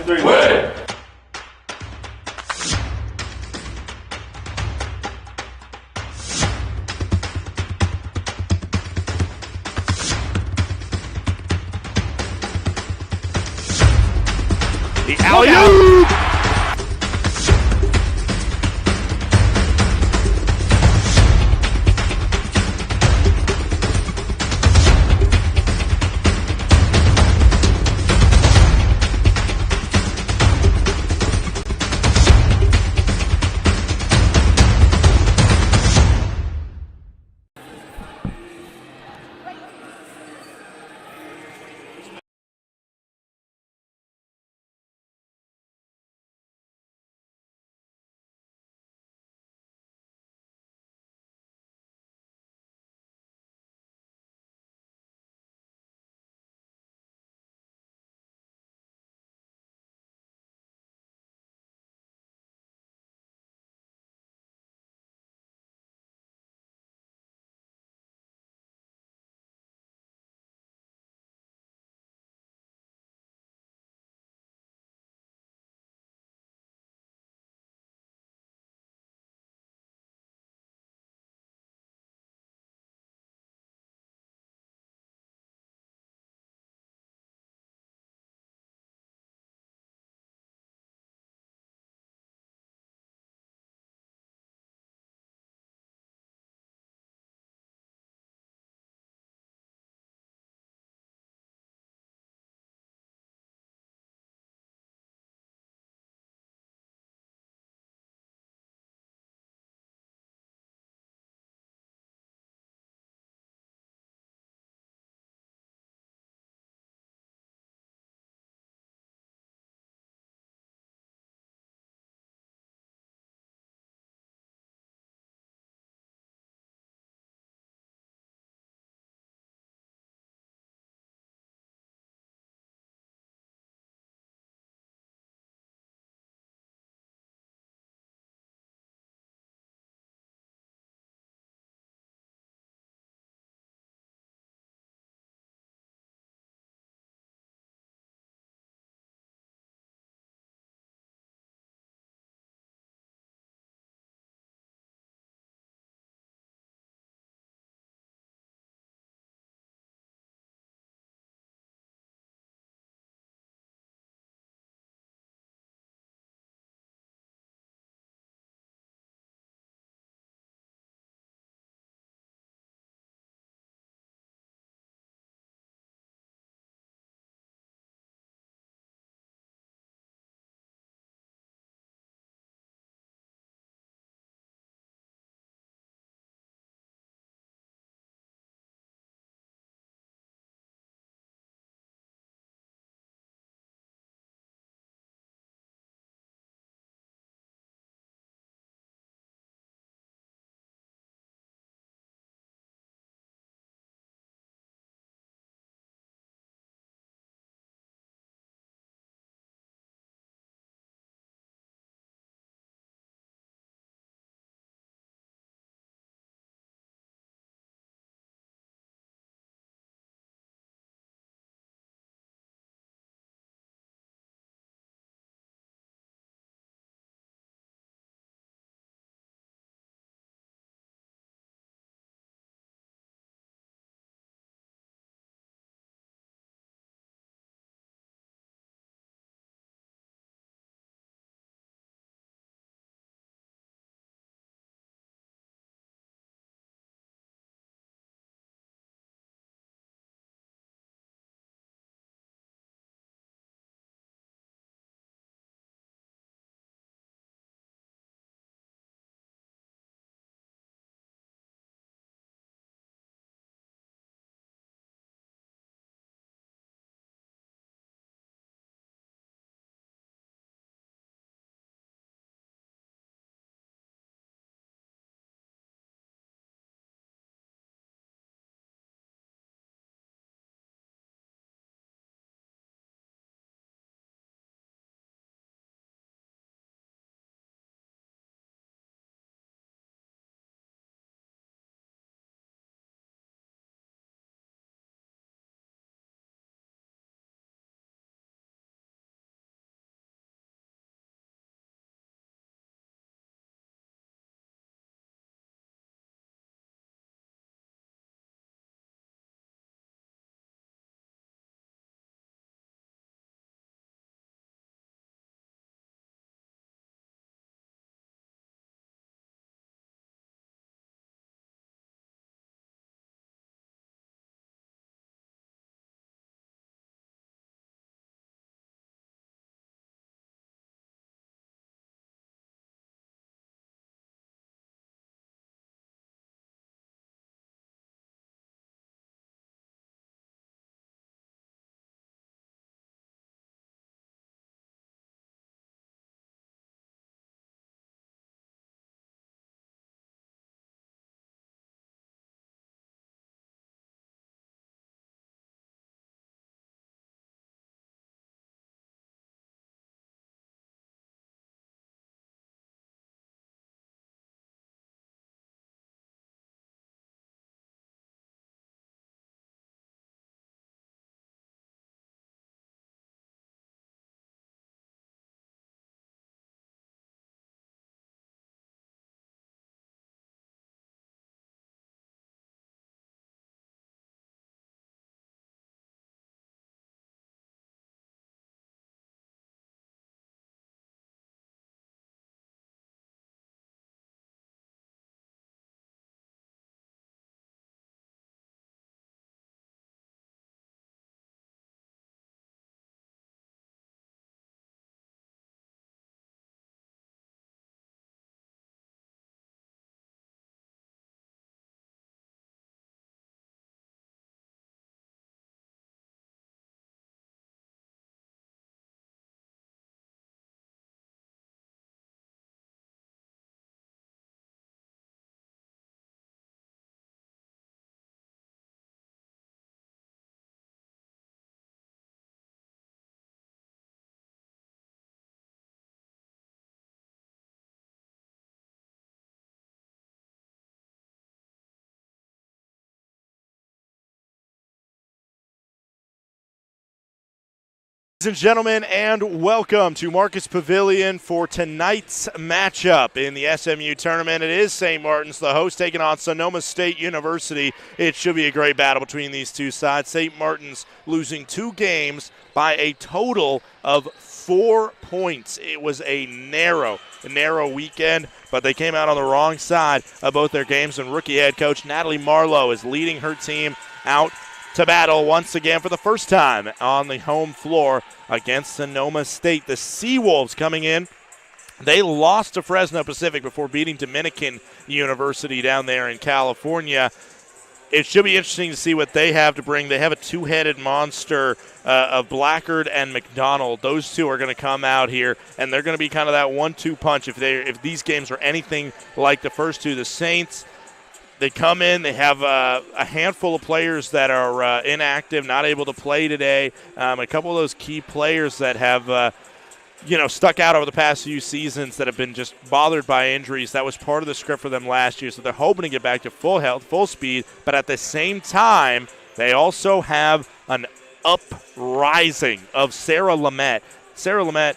3. Win! The alley-oop! Ladies and gentlemen, and welcome to Marcus Pavilion for tonight's matchup in the SMU tournament. It is St. Martin's, the host, taking on Sonoma State University. It should be a great battle between these two sides. St. Martin's losing 2 games by a total of 4 points. It was a narrow weekend, but they came out on the wrong side of both their games, and rookie head coach Natalie Marlowe is leading her team out to battle once again for the first time on the home floor against Sonoma State. The Seawolves coming in. They lost to Fresno Pacific before beating Dominican University down there in California. It should be interesting to see what they have to bring. They have a two-headed monster of Blackard and McDonald. Those two are going to come out here, and they're going to be kind of that 1-2 punch if these games are anything like the first two. The Saints, they come in, they have a handful of players that are inactive, not able to play today. A couple of those key players that have, stuck out over the past few seasons that have been just bothered by injuries. That was part of the script for them last year, so they're hoping to get back to full health, full speed. But at the same time, they also have an uprising of Sarah Lamette. Sarah Lamette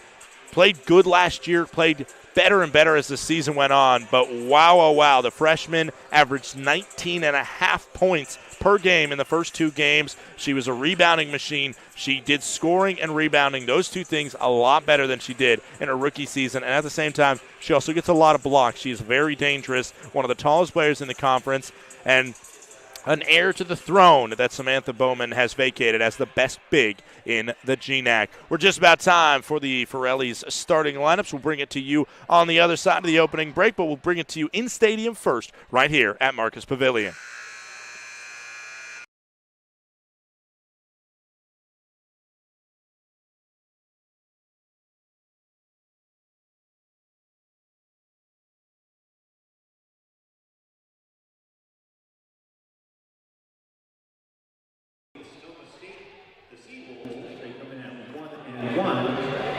played good last year, played better and better as the season went on, but wow, the freshman averaged 19.5 points per game in the first 2 games. She was a rebounding machine. She did scoring and rebounding, those 2 things, a lot better than she did in her rookie season, and at the same time, she also gets a lot of blocks. She is very dangerous, one of the tallest players in the conference, and an heir to the throne that Samantha Bowman has vacated as the best big in the GNAC. We're just about time for the Forelli's starting lineups. We'll bring it to you on the other side of the opening break, but we'll bring it to you in stadium first, right here at Marcus Pavilion.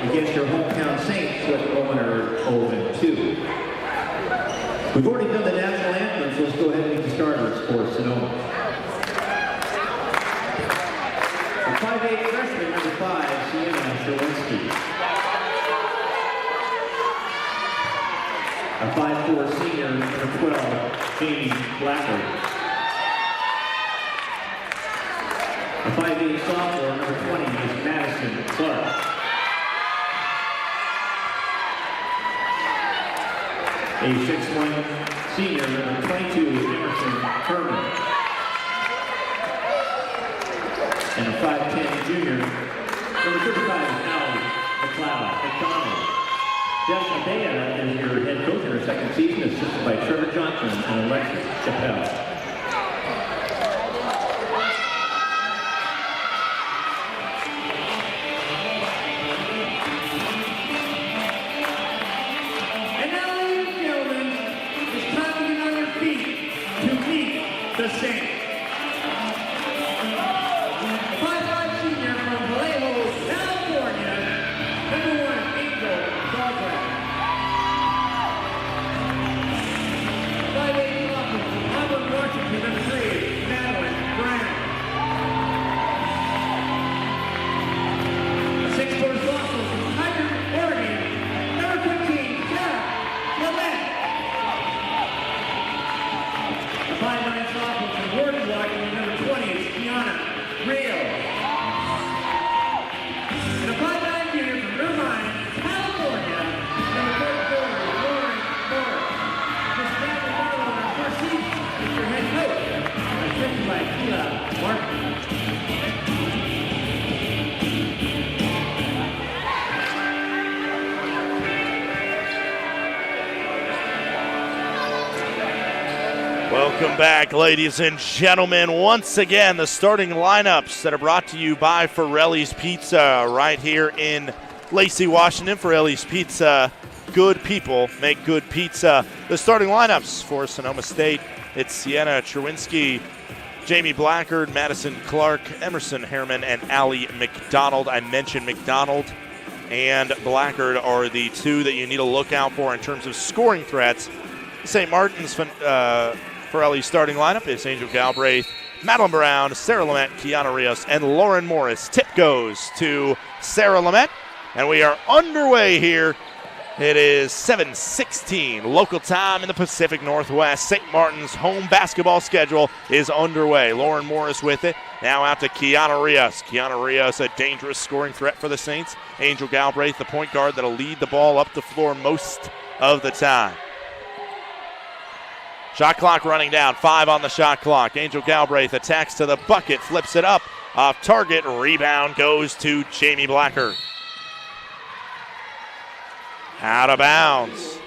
Against your hometown Saints with opener 0-2. We've already done the national anthem, so let's go ahead and make the starters for Sonoma. A 5'8" freshman, number 5, Sienna Sherwinski. A 5'4" senior, number 12, Jamie Blackard. A 5'8" sophomore, number 20, is Madison Clark. A 6'1" senior, number 22, Emerson Herman. And a 5'10" junior, number 35, Allie McDonald. Jeff Medea is your head coach in her second season, assisted by Trevor Johnson and Alexis Chappelle. The Saints. 5'5" senior from Vallejo, California, number 1, Angel Dograt. 5'8" sophomore from Auburn, Washington, number 3, Madeline Brown. 6'4" sophomore from Tiger, Oregon, number 15, Sarah Lamette. 5'9" sophomore from Gordon, Washington, number 20 is Kiana Rio. And a 5'9" junior from Irvine, California, number 34, Lauren Morris. Miss Natalie Marlowe in her first season is your head coach, assisted by Keila Martin. Welcome back, ladies and gentlemen. Once again, the starting lineups that are brought to you by Forelli's Pizza right here in Lacey, Washington. Forelli's Pizza, good people make good pizza. The starting lineups for Sonoma State, it's Sienna Cherwinski, Jamie Blackard, Madison Clark, Emerson Herman, and Allie McDonald. I mentioned McDonald and Blackard are the 2 that you need to look out for in terms of scoring threats. St. Martin's Forelli's starting lineup is Angel Galbraith, Madeline Brown, Sarah Lamette, Kiana Rios, and Lauren Morris. Tip goes to Sarah Lamette, and we are underway here. It is 7:16 local time in the Pacific Northwest. St. Martin's home basketball schedule is underway. Lauren Morris with it. Now out to Kiana Rios. Kiana Rios, a dangerous scoring threat for the Saints. Angel Galbraith, the point guard that'll lead the ball up the floor most of the time. Shot clock running down, 5 on the shot clock. Angel Galbraith attacks to the bucket, flips it up, off target, rebound goes to Jamie Blacker. Out of bounds.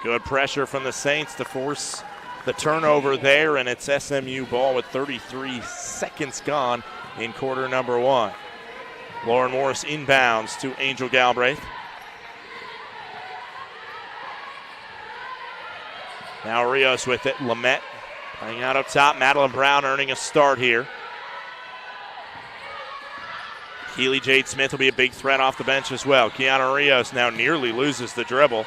Good pressure from the Saints to force the turnover there, and it's SMU ball with 33 seconds gone in quarter number 1. Lauren Morris inbounds to Angel Galbraith. Now Rios with it. Lamette playing out up top. Madeline Brown earning a start here. Keely Jade Smith will be a big threat off the bench as well. Kiana Rios now nearly loses the dribble.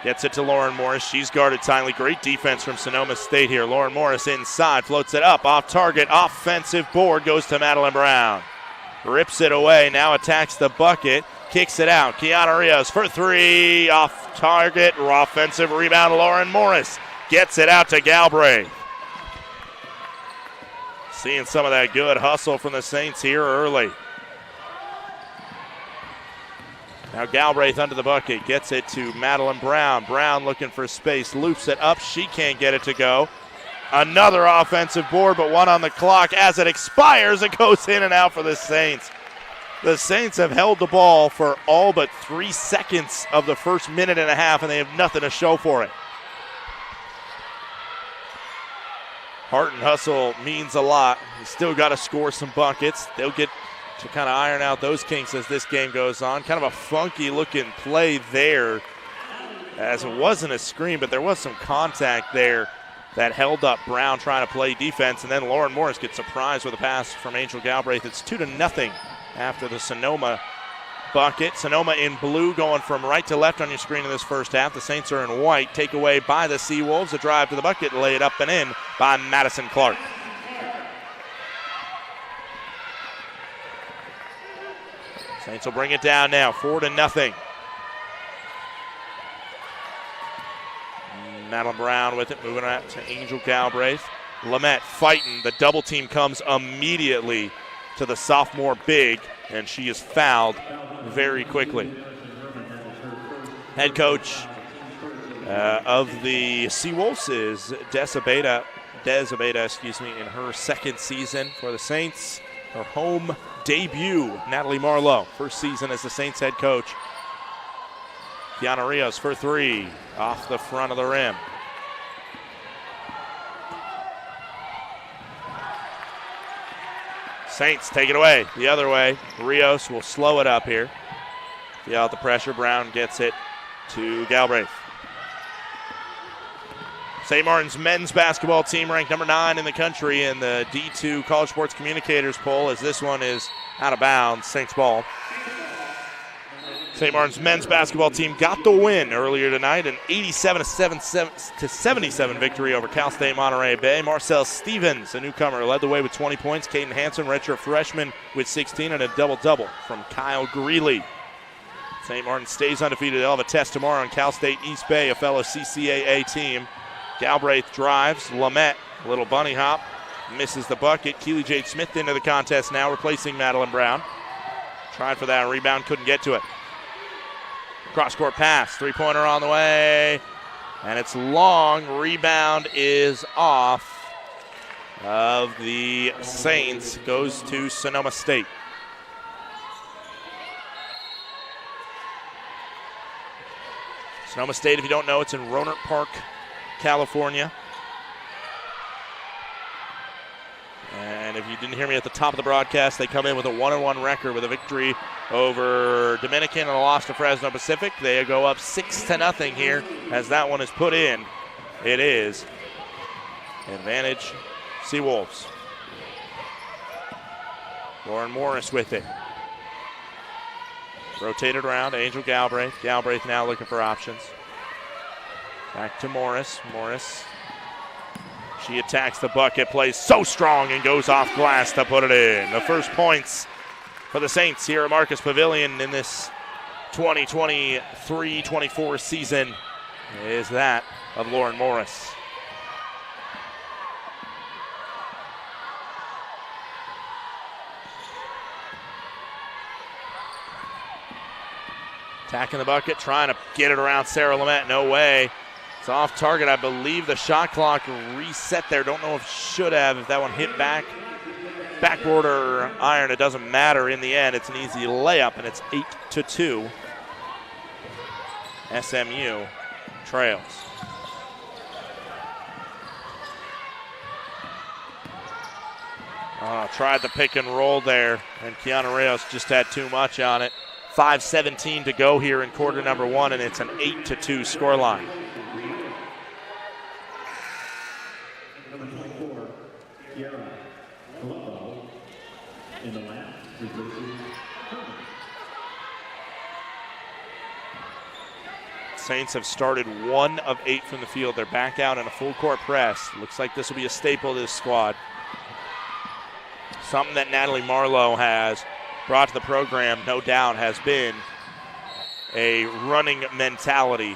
Gets it to Lauren Morris. She's guarded tightly. Great defense from Sonoma State here. Lauren Morris inside. Floats it up. Off target. Offensive board goes to Madeline Brown. Rips it away. Now attacks the bucket. Kicks it out. Kiana Rios for 3. Off target. Offensive rebound. Lauren Morris gets it out to Galbraith. Seeing some of that good hustle from the Saints here early. Now Galbraith under the bucket. Gets it to Madeline Brown. Brown looking for space. Loops it up. She can't get it to go. Another offensive board, but one on the clock. As it expires, it goes in and out for the Saints. The Saints have held the ball for all but 3 seconds of the first minute and a half, and they have nothing to show for it. Heart and hustle means a lot. You still got to score some buckets. They'll get to kind of iron out those kinks as this game goes on. Kind of a funky-looking play there, as it wasn't a screen, but there was some contact there that held up Brown trying to play defense, and then Lauren Morris gets surprised with a pass from Angel Galbraith. It's 2-0 after the Sonoma bucket. Sonoma in blue going from right to left on your screen in this first half. The Saints are in white. Take away by the Seawolves. A drive to the bucket, lay it up and in by Madison Clark. Saints will bring it down now, 4-0. Madeline Brown with it, moving out to Angel Galbraith. Lamette fighting. The double team comes immediately to the sophomore big, and she is fouled very quickly. Head coach of the Seawolves is Des Abeda, in her second season for the Saints. Her home debut, Natalie Marlowe, first season as the Saints head coach. Kiana Rios for 3, off the front of the rim. Saints take it away the other way. Rios will slow it up here. Feel out the pressure. Brown gets it to Galbraith. St. Martin's men's basketball team ranked number 9 in the country in the D2 College Sports Communicators poll, as this one is out of bounds. Saints ball. St. Martin's men's basketball team got the win earlier tonight, an 87-77 victory over Cal State Monterey Bay. Marcel Stevens, a newcomer, led the way with 20 points. Caden Hansen, redshirt freshman, with 16, and a double-double from Kyle Greeley. St. Martin stays undefeated. They'll have a test tomorrow on Cal State East Bay, a fellow CCAA team. Galbraith drives. Lamette, a little bunny hop, misses the bucket. Keely Jade Smith into the contest now, replacing Madeline Brown. Tried for that rebound, couldn't get to it. Cross-court pass, three-pointer on the way, and it's long. Rebound is off of the Saints, goes to Sonoma State. Sonoma State, if you don't know, it's in Rohnert Park, California. And if you didn't hear me at the top of the broadcast, they come in with a 1-1 record with a victory over Dominican and a loss to Fresno Pacific. They go up 6-0 here as that one is put in. It is advantage Seawolves. Lauren Morris with it. Rotated around, Angel Galbraith. Galbraith now looking for options. Back to Morris. Morris She attacks the bucket, plays so strong, and goes off glass to put it in. The first points for the Saints here at Marcus Pavilion in this 2023-24 season is that of Lauren Morris. Attacking the bucket, trying to get it around Sarah Lamette. No way. It's off target. I believe the shot clock reset there. Don't know if it should have. If that one hit backboard or iron, it doesn't matter in the end. It's an easy layup, and it's 8-2. SMU trails. Tried the pick and roll there, and Kiana Reyes just had too much on it. 5:17 to go here in quarter number one, and it's an 8-2 scoreline. Number 24, Kiara Colombo in the lap reverses. Saints have started 1 of 8 from the field. They're back out in a full court press. Looks like this will be a staple of this squad. Something that Natalie Marlowe has brought to the program, no doubt, has been a running mentality.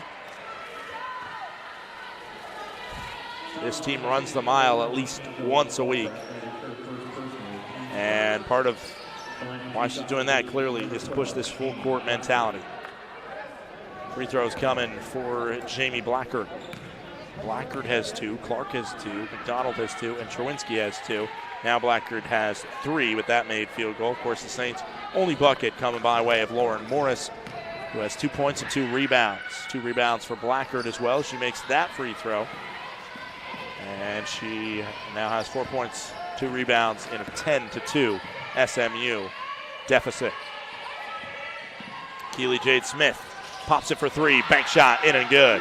This team runs the mile at least once a week. And part of why she's doing that clearly is to push this full court mentality. Free throws coming for Jamie Blackard. Blackard has 2, Clark has 2, McDonald has 2, and Cherwinski has 2. Now Blackard has 3 with that made field goal. Of course, the Saints' only bucket coming by way of Lauren Morris, who has 2 points and 2 rebounds. 2 rebounds for Blackard as well. She makes that free throw. And she now has 4 points, 2 rebounds in a 10-2 SMU deficit. Keely Jade Smith pops it for 3. Bank shot, in and good.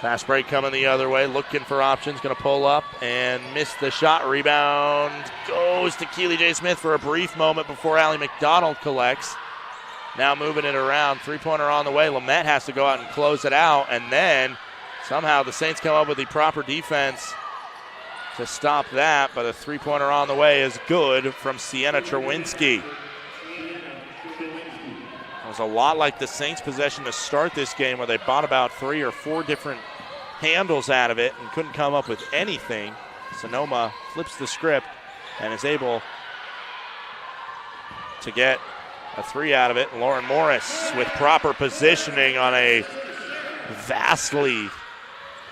Fast break coming the other way, looking for options, going to pull up and miss the shot. Rebound goes to Keely J. Smith for a brief moment before Allie McDonald collects. Now moving it around, three-pointer on the way. Lamette has to go out and close it out, and then somehow the Saints come up with the proper defense to stop that, but a three-pointer on the way is good from Sienna Cherwinski. It was a lot like the Saints' possession to start this game, where they bought about 3 or 4 different handles out of it and couldn't come up with anything. Sonoma flips the script and is able to get a 3 out of it. Lauren Morris with proper positioning on a vastly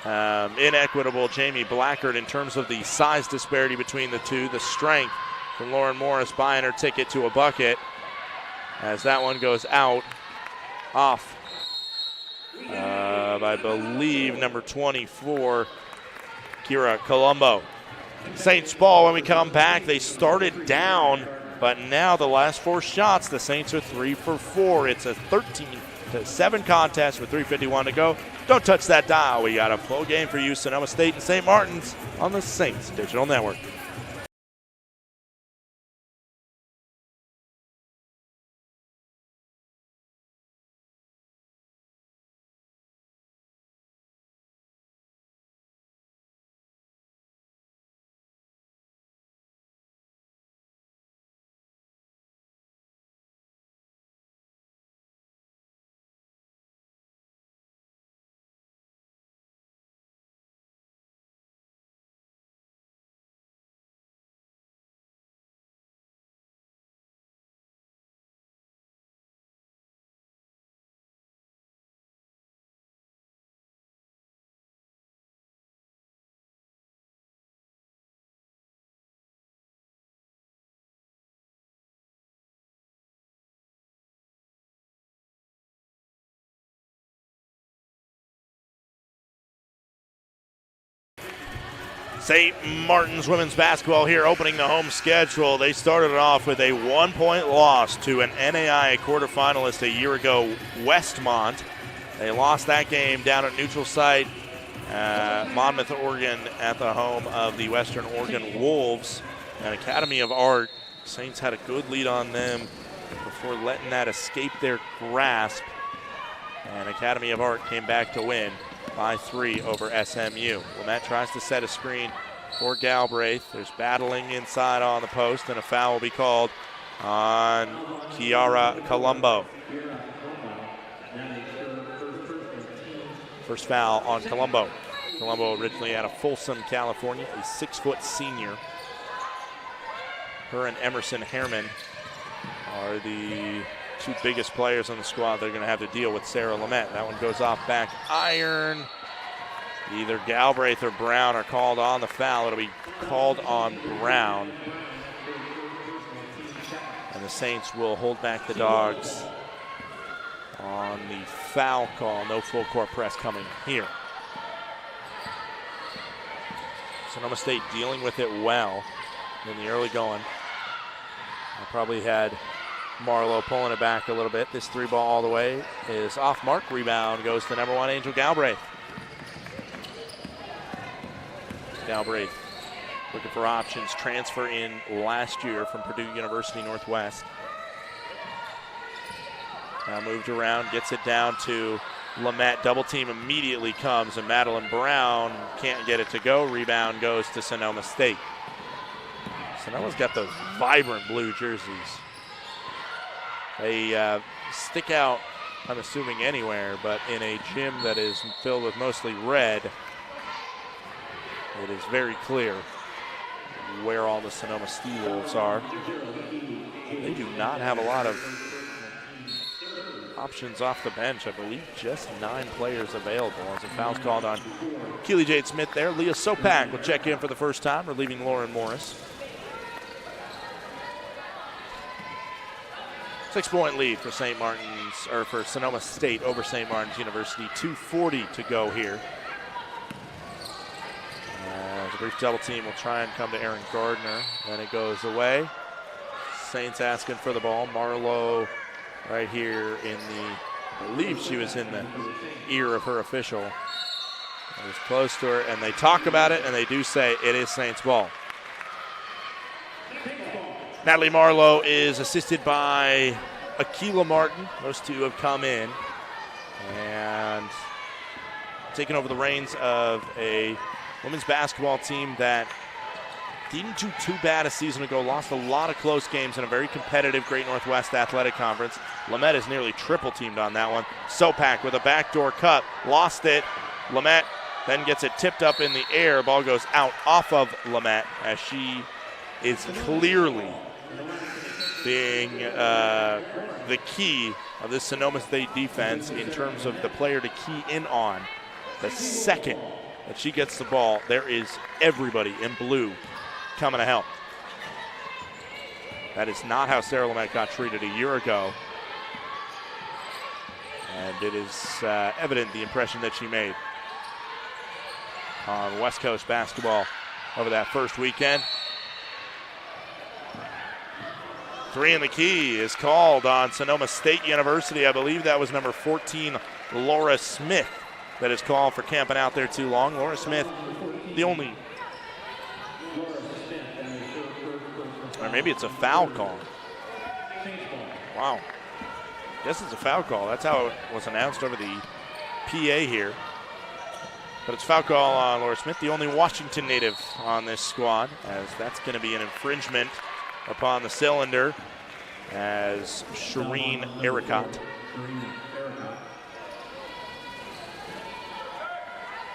inequitable Jamie Blackard in terms of the size disparity between the two. The strength from Lauren Morris buying her ticket to a bucket, as that one goes out off I believe number 24, Kira Colombo. Saints ball when we come back. They started down, but now the last 4 shots, the Saints are 3 for 4. It's a 13-7 contest with 3:51 to go. Don't touch that dial. We got a full game for you, Sonoma State and St. Martin's, on the Saints Digital Network. St. Martin's women's basketball here opening the home schedule. They started it off with a 1-point loss to an NAIA quarterfinalist a year ago, Westmont. They lost that game down at neutral site, Monmouth, Oregon, at the home of the Western Oregon Wolves. An Academy of Art. Saints had a good lead on them before letting that escape their grasp. And Academy of Art came back to win by 3 over SMU. Lamette tries to set a screen for Galbraith. There's battling inside on the post, and a foul will be called on Kiara Colombo. First foul on Colombo. Colombo originally out of Folsom, California, a 6-foot senior. Her and Emerson Herman are the 2 biggest players on the squad. They're going to have to deal with Sarah Lamette. That one goes off back iron. Either Galbraith or Brown are called on the foul. It'll be called on Brown. And the Saints will hold back the Dogs on the foul call. No full court press coming here. Sonoma State dealing with it well in the early going. I probably had Marlowe pulling it back a little bit. This 3-ball all the way is off mark. Rebound goes to number 1, Angel Galbraith. Galbraith looking for options. Transfer in last year from Purdue University Northwest. Now moved around, gets it down to Lamette. Double team immediately comes, and Madeline Brown can't get it to go. Rebound goes to Sonoma State. Sonoma's got those vibrant blue jerseys. They stick out, I'm assuming, anywhere, but in a gym that is filled with mostly red, it is very clear where all the Sonoma Steelwolves are. They do not have a lot of options off the bench. I believe just 9 players available as a foul's called on Keely Jade Smith there. Leah Sopak will check in for the first time, relieving Lauren Morris. 6-point lead for St. Martin's, or for Sonoma State over St. Martin's University. 2:40 to go here. The brief double team will try and come to Erin Gardner. Then it goes away. Saints asking for the ball. Marlowe right here in the, I believe she was in the ear of her official. It was close to her, and they talk about it, and they do say it is Saints ball. Natalie Marlowe is assisted by Akila Martin. Those 2 have come in and taken over the reins of a women's basketball team that didn't do too bad a season ago, lost a lot of close games in a very competitive Great Northwest Athletic Conference. Lamette is nearly triple teamed on that one. Sopak with a backdoor cut, lost it. Lamette then gets it tipped up in the air. Ball goes out off of Lamette as she is clearly being the key of this Sonoma State defense in terms of the player to key in on. The second that she gets the ball, there is everybody in blue coming to help. That is not how Sarah Lamette got treated a year ago. And it is evident the impression that she made on West Coast basketball over that first weekend. 3 in the key is called on Sonoma State University. I believe that was number 14, Laura Smith, that is called for camping out there too long. Laura Smith, the only, or maybe it's a foul call. Wow. Guess it's a foul call. That's how it was announced over the PA here. But it's foul call on Laura Smith, the only Washington native on this squad, as that's going to be an infringement upon the cylinder as Shireen Ericott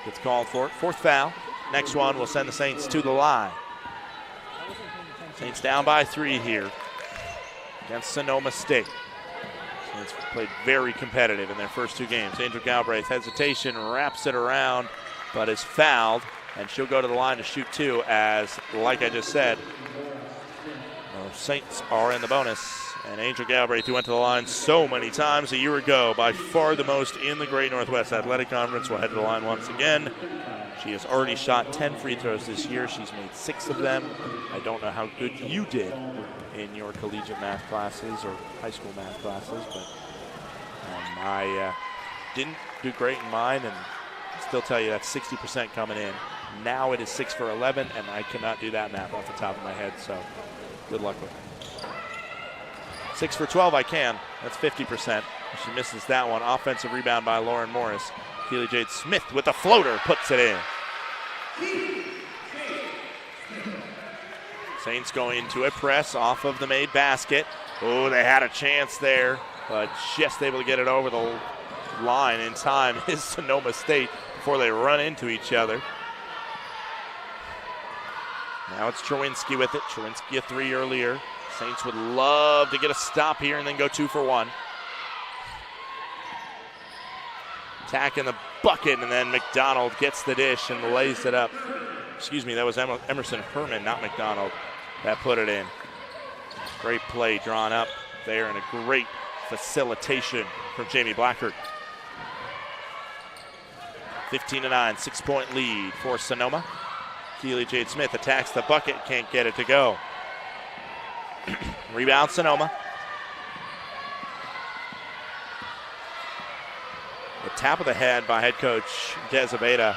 gets called for it. 4th foul. Next one will send the Saints to the line. Saints down by 3 here against Sonoma State. Saints played very competitive in their first 2 games. Angel Galbraith, hesitation, wraps it around, but is fouled, and she'll go to the line to shoot 2 as, like I just said, the Saints are in the bonus. And Angel Galbraith, who went to the line so many times a year ago, by far the most in the Great Northwest Athletic Conference, will head to the line once again. She has already shot 10 free throws this year. She's made 6 of them. I don't know how good you did in your collegiate math classes or high school math classes, but I didn't do great in mine, and still tell you that's 60% coming in. Now it is 6 for 11, and I cannot do that math off the top of my head, so good luck with it. 6 for 12 I can. That's 50%. She misses that one. Offensive rebound by Lauren Morris. Keely Jade Smith with the floater puts it in. Saints going into a press off of the made basket. Oh, they had a chance there, but just able to get it over the line in time is Sonoma State before they run into each other. Now it's Czerwinski with it. Czerwinski a three earlier. Saints would love to get a stop here and then go 2 for 1. Attacking the bucket, and then McDonald gets the dish and lays it up. Excuse me, that was Emerson Herman, not McDonald, that put it in. Great play drawn up there and a great facilitation from Jamie Blackard. 15-9, 6-point lead for Sonoma. Keely Jade Smith attacks the bucket, can't get it to go. Rebound Sonoma. The tap of the head by head coach Des Abeda,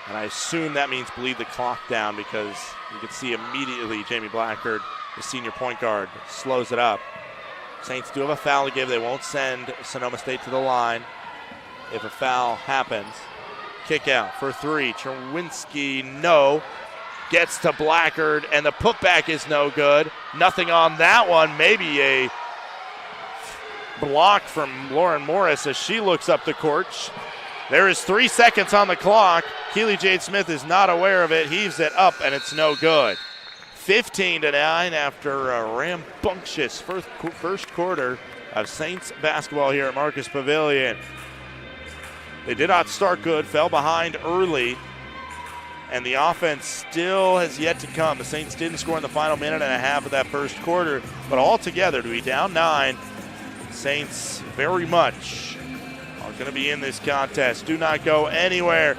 and I assume that means bleed the clock down because you can see immediately Jamie Blackard, the senior point guard, slows it up. Saints do have a foul to give. They won't send Sonoma State to the line if a foul happens. Kick out for 3. Czerwinski, no. Gets to Blackard, and the putback is no good. Nothing on that one. Maybe a block from Lauren Morris as she looks up the court. There is 3 seconds on the clock. Keely Jade Smith is not aware of it, heaves it up, and it's no good. 15-9 after a rambunctious first quarter of Saints basketball here at Marcus Pavilion. They did not start good, fell behind early, and the offense still has yet to come. The Saints didn't score in the final minute and a half of that first quarter, but altogether to be down 9, Saints very much are going to be in this contest. Do not go anywhere.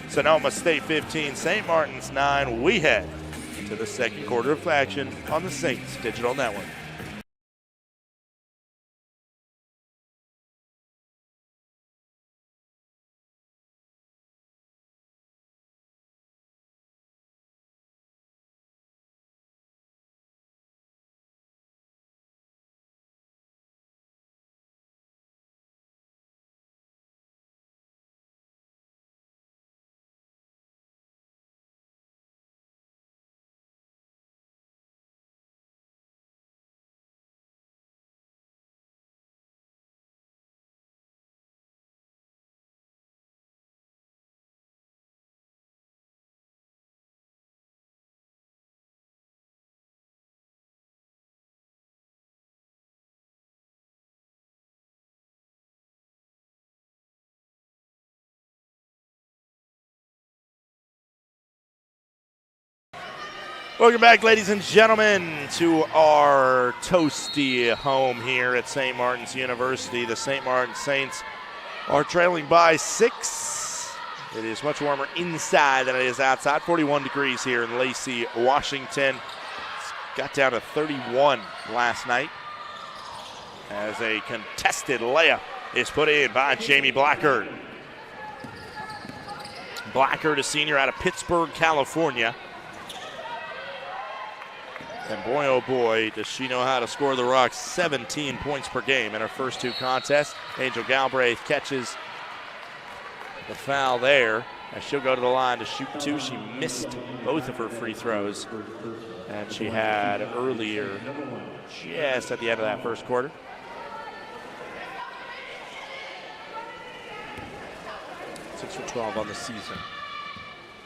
Sonoma State 15, St. Martin's 9. We head to the second quarter of action on the Saints Digital Network. Welcome back, ladies and gentlemen, to our toasty home here at St. Martin's University. The St. Martin Saints are trailing by 6. It is much warmer inside than it is outside. 41 degrees here in Lacey, Washington. It's got down to 31 last night as a contested layup is put in by Jamie Blackard. Blackard, a senior out of Pittsburgh, California. And boy, oh boy, does she know how to score the rock. 17 points per game in her first 2 contests. Angel Galbraith catches the foul there as she'll go to the line to shoot 2. She missed both of her free throws, and she had earlier just at the end of that first quarter. Six for 12 on the season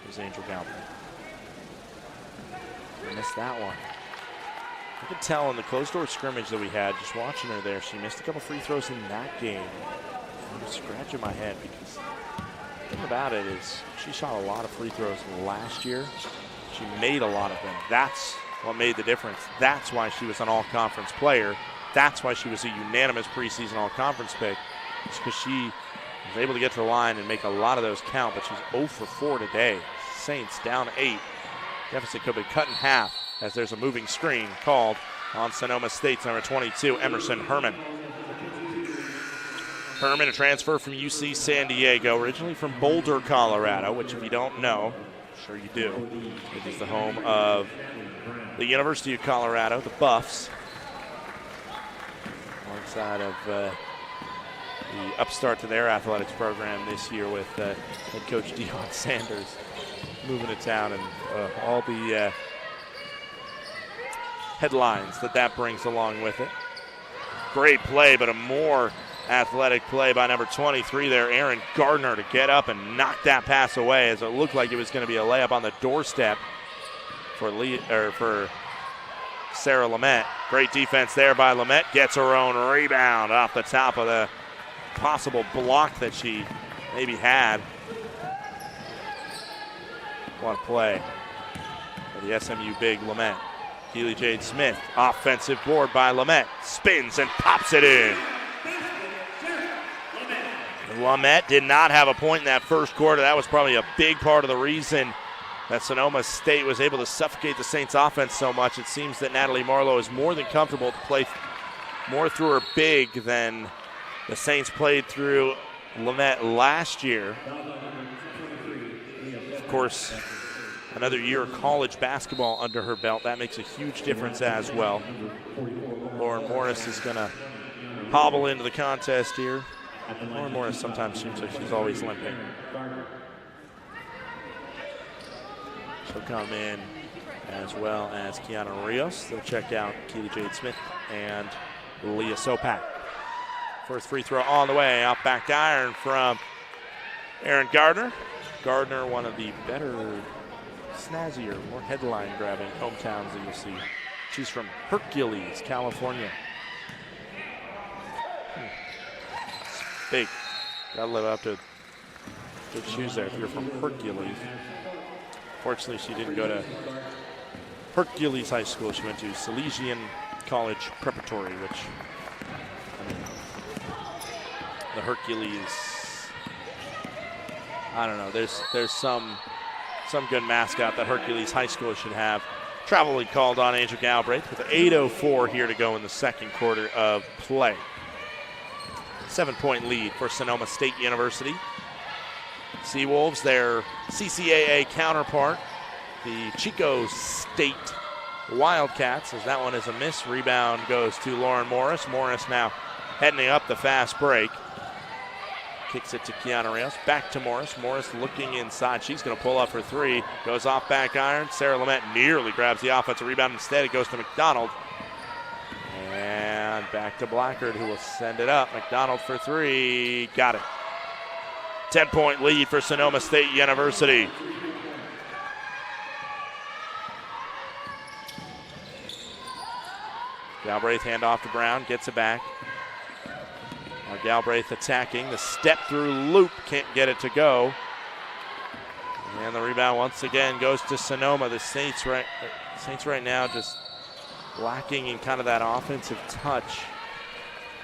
is Angel Galbraith. Missed that one. I could tell in the closed-door scrimmage that we had, just watching her there, she missed a couple free throws in that game. I'm scratching my head because the thing about it is she shot a lot of free throws last year. She made a lot of them. That's what made the difference. That's why she was an all-conference player. That's why she was a unanimous preseason all-conference pick. It's because she was able to get to the line and make a lot of those count, but she's 0 for 4 today. Saints down 8. Deficit could be cut in half as there's a moving screen called on Sonoma State's number 22, Emerson Herman. Herman, a transfer from UC San Diego, originally from Boulder, Colorado, which if you don't know, I'm sure you do, it is the home of the University of Colorado, the Buffs, alongside of the upstart to their athletics program this year with head coach Deion Sanders moving to town, and all the headlines that brings along with it. Great play, but a more athletic play by number 23 there, Aaron Gardner, to get up and knock that pass away as it looked like it was going to be a layup on the doorstep for Sarah Lamette. Great defense there by Lamette. Gets her own rebound off the top of the possible block that she maybe had. What a play for the SMU big Lamette. Keely Jade Smith, offensive board by Lamette. Spins and pops it in. Lamette did not have a point in that first quarter. That was probably a big part of the reason that Sonoma State was able to suffocate the Saints offense so much. It seems that Natalie Marlowe is more than comfortable to play more through her big than the Saints played through Lamette last year. Of course, another year of college basketball under her belt. That makes a huge difference as well. Lauren Morris is going to hobble into the contest here. Lauren Morris sometimes seems like she's always limping. She'll come in as well as Kiana Rios. They'll check out Keely Jade Smith and Leah Sopak. First free throw on the way, off back iron from Aaron Gardner. Gardner, one of the better, snazzier, more headline-grabbing hometowns that you'll see. She's from Hercules, California. Big. Gotta live up to good shoes there if you're from Hercules. Fortunately, she didn't go to Hercules High School. She went to Salesian College Preparatory, which, I mean, the Hercules, I don't know. There's some good mascot that Hercules High School should have. Travel league called on Angel Galbraith with 8:04 here to go in the second quarter of play. 7-point lead for Sonoma State University. Seawolves, their CCAA counterpart, the Chico State Wildcats, as that one is a miss. Rebound goes to Lauren Morris. Morris now heading up the fast break. Kicks it to Kiana Rios. Back to Morris. Morris looking inside. She's going to pull up for three. Goes off back iron. Sarah Lamette nearly grabs the offensive rebound. Instead, it goes to McDonald. And back to Blackard, who will send it up. McDonald for three. Got it. 10-point lead for Sonoma State University. Galbraith handoff to Brown. Gets it back. Now Galbraith attacking. The step-through loop. Can't get it to go. And the rebound once again goes to Sonoma. The Saints right now just lacking in kind of that offensive touch.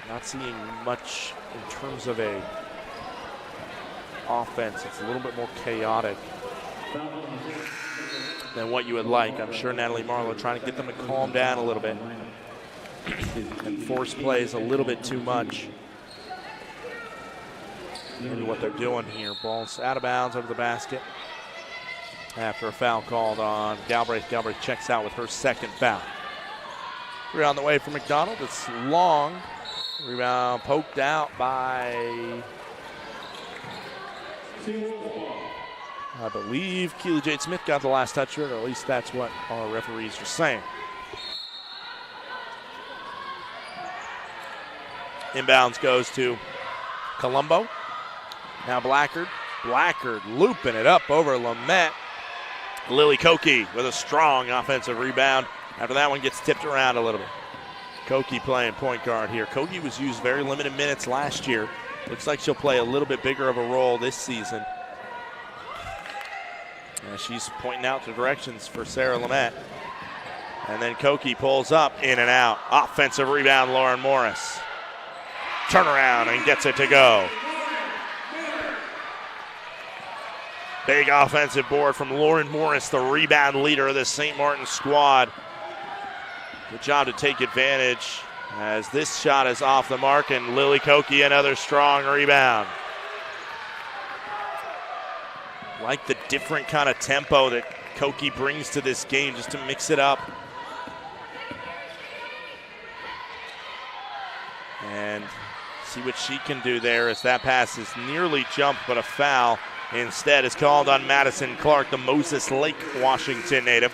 Not seeing much in terms of a offense. It's a little bit more chaotic than what you would like. I'm sure Natalie Marlowe trying to get them to calm down a little bit and force plays a little bit too much. Maybe what they're doing here. Ball's out of bounds over the basket after a foul called on Galbraith. Galbraith checks out with her second foul. Three on the way for McDonald. It's long. Rebound poked out by, I believe, Keely Jade Smith got the last touch of it, or at least that's what our referees are saying. Inbounds goes to Colombo. Now Blackard. Blackard looping it up over Lamette. Lily Koki with a strong offensive rebound. After that one gets tipped around a little bit. Koki playing point guard here. Koki was used very limited minutes last year. Looks like she'll play a little bit bigger of a role this season. She's pointing out the directions for Sarah Lamette. And then Koki pulls up, in and out. Offensive rebound, Lauren Morris. Turnaround and gets it to go. Big offensive board from Lauren Morris, the rebound leader of the St. Martin squad. Good job to take advantage as this shot is off the mark, and Lily Koki another strong rebound. Like the different kind of tempo that Koki brings to this game just to mix it up. And See what she can do there as that pass is nearly jumped, but a foul instead is called on Madison Clark, the Moses Lake, Washington native.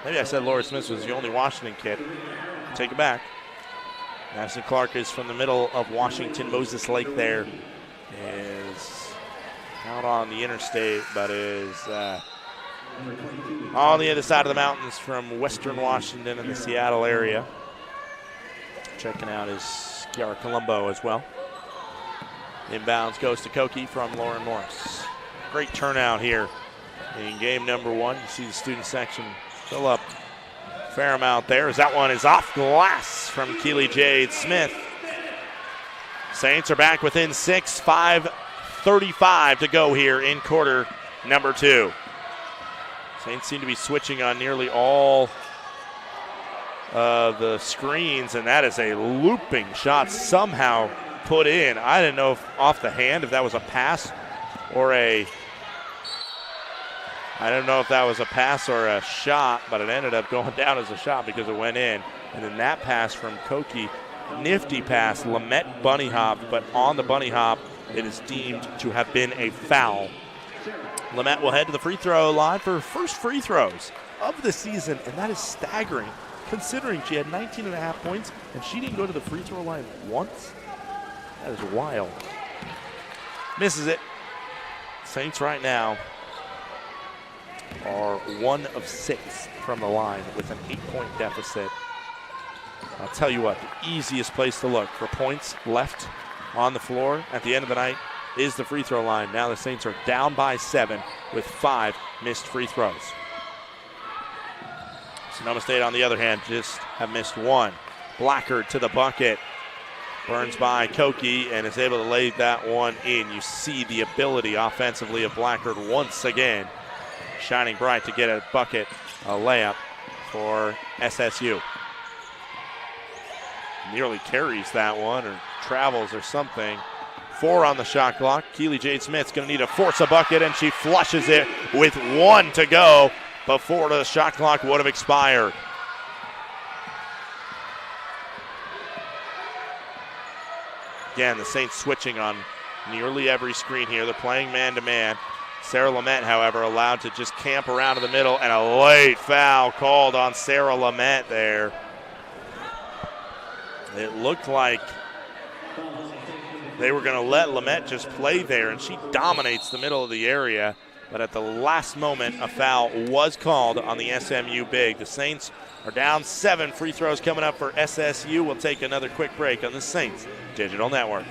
Maybe I said Laura Smith was the only Washington kid. Take it back. Madison Clark is from the middle of Washington. Moses Lake there is out on the interstate, but is on the other side of the mountains from western Washington and the Seattle area. Checking out is Kiara Colombo as well. Inbounds goes to Koki from Lauren Morris. Great turnout here in game number 1. You see the student section fill up a fair amount there as that one is off glass from Keely Jade Smith. Saints are back within 6, 5:35 to go here in quarter number 2. Saints seem to be switching on nearly all the screens, and that is a looping shot somehow put in. I didn't know if off the hand if that was a pass or a shot, but it ended up going down as a shot because it went in. And then that pass from Koki, nifty pass, Lamette bunny hop, but on the bunny hop, it is deemed to have been a foul. Lamette will head to the free throw line for her first free throws of the season, and that is staggering considering she had 19.5 points and she didn't go to the free throw line once. That is wild. Misses it. Saints right now are 1 of 6 from the line with an 8-point deficit. I'll tell you what, the easiest place to look for points left on the floor at the end of the night is the free throw line. Now the Saints are down by 7 with 5 missed free throws. Sonoma State, on the other hand, just have missed 1. Blackard to the bucket. Burns by Koki and is able to lay that one in. You see the ability offensively of Blackard once again, shining bright to get a bucket, a layup for SSU. Nearly carries that one or travels or something. 4 on the shot clock. Keely Jade Smith's going to need to force a bucket, and she flushes it with 1 to go before the shot clock would have expired. Again, the Saints switching on nearly every screen here. They're playing man-to-man. Sarah Lamette, however, allowed to just camp around in the middle, and a late foul called on Sarah Lamette there. It looked like they were going to let Lamette just play there, and she dominates the middle of the area. But at the last moment, a foul was called on the SMU big. The Saints are down 7. Free throws coming up for SSU. We'll take another quick break on the Saints Digital Network.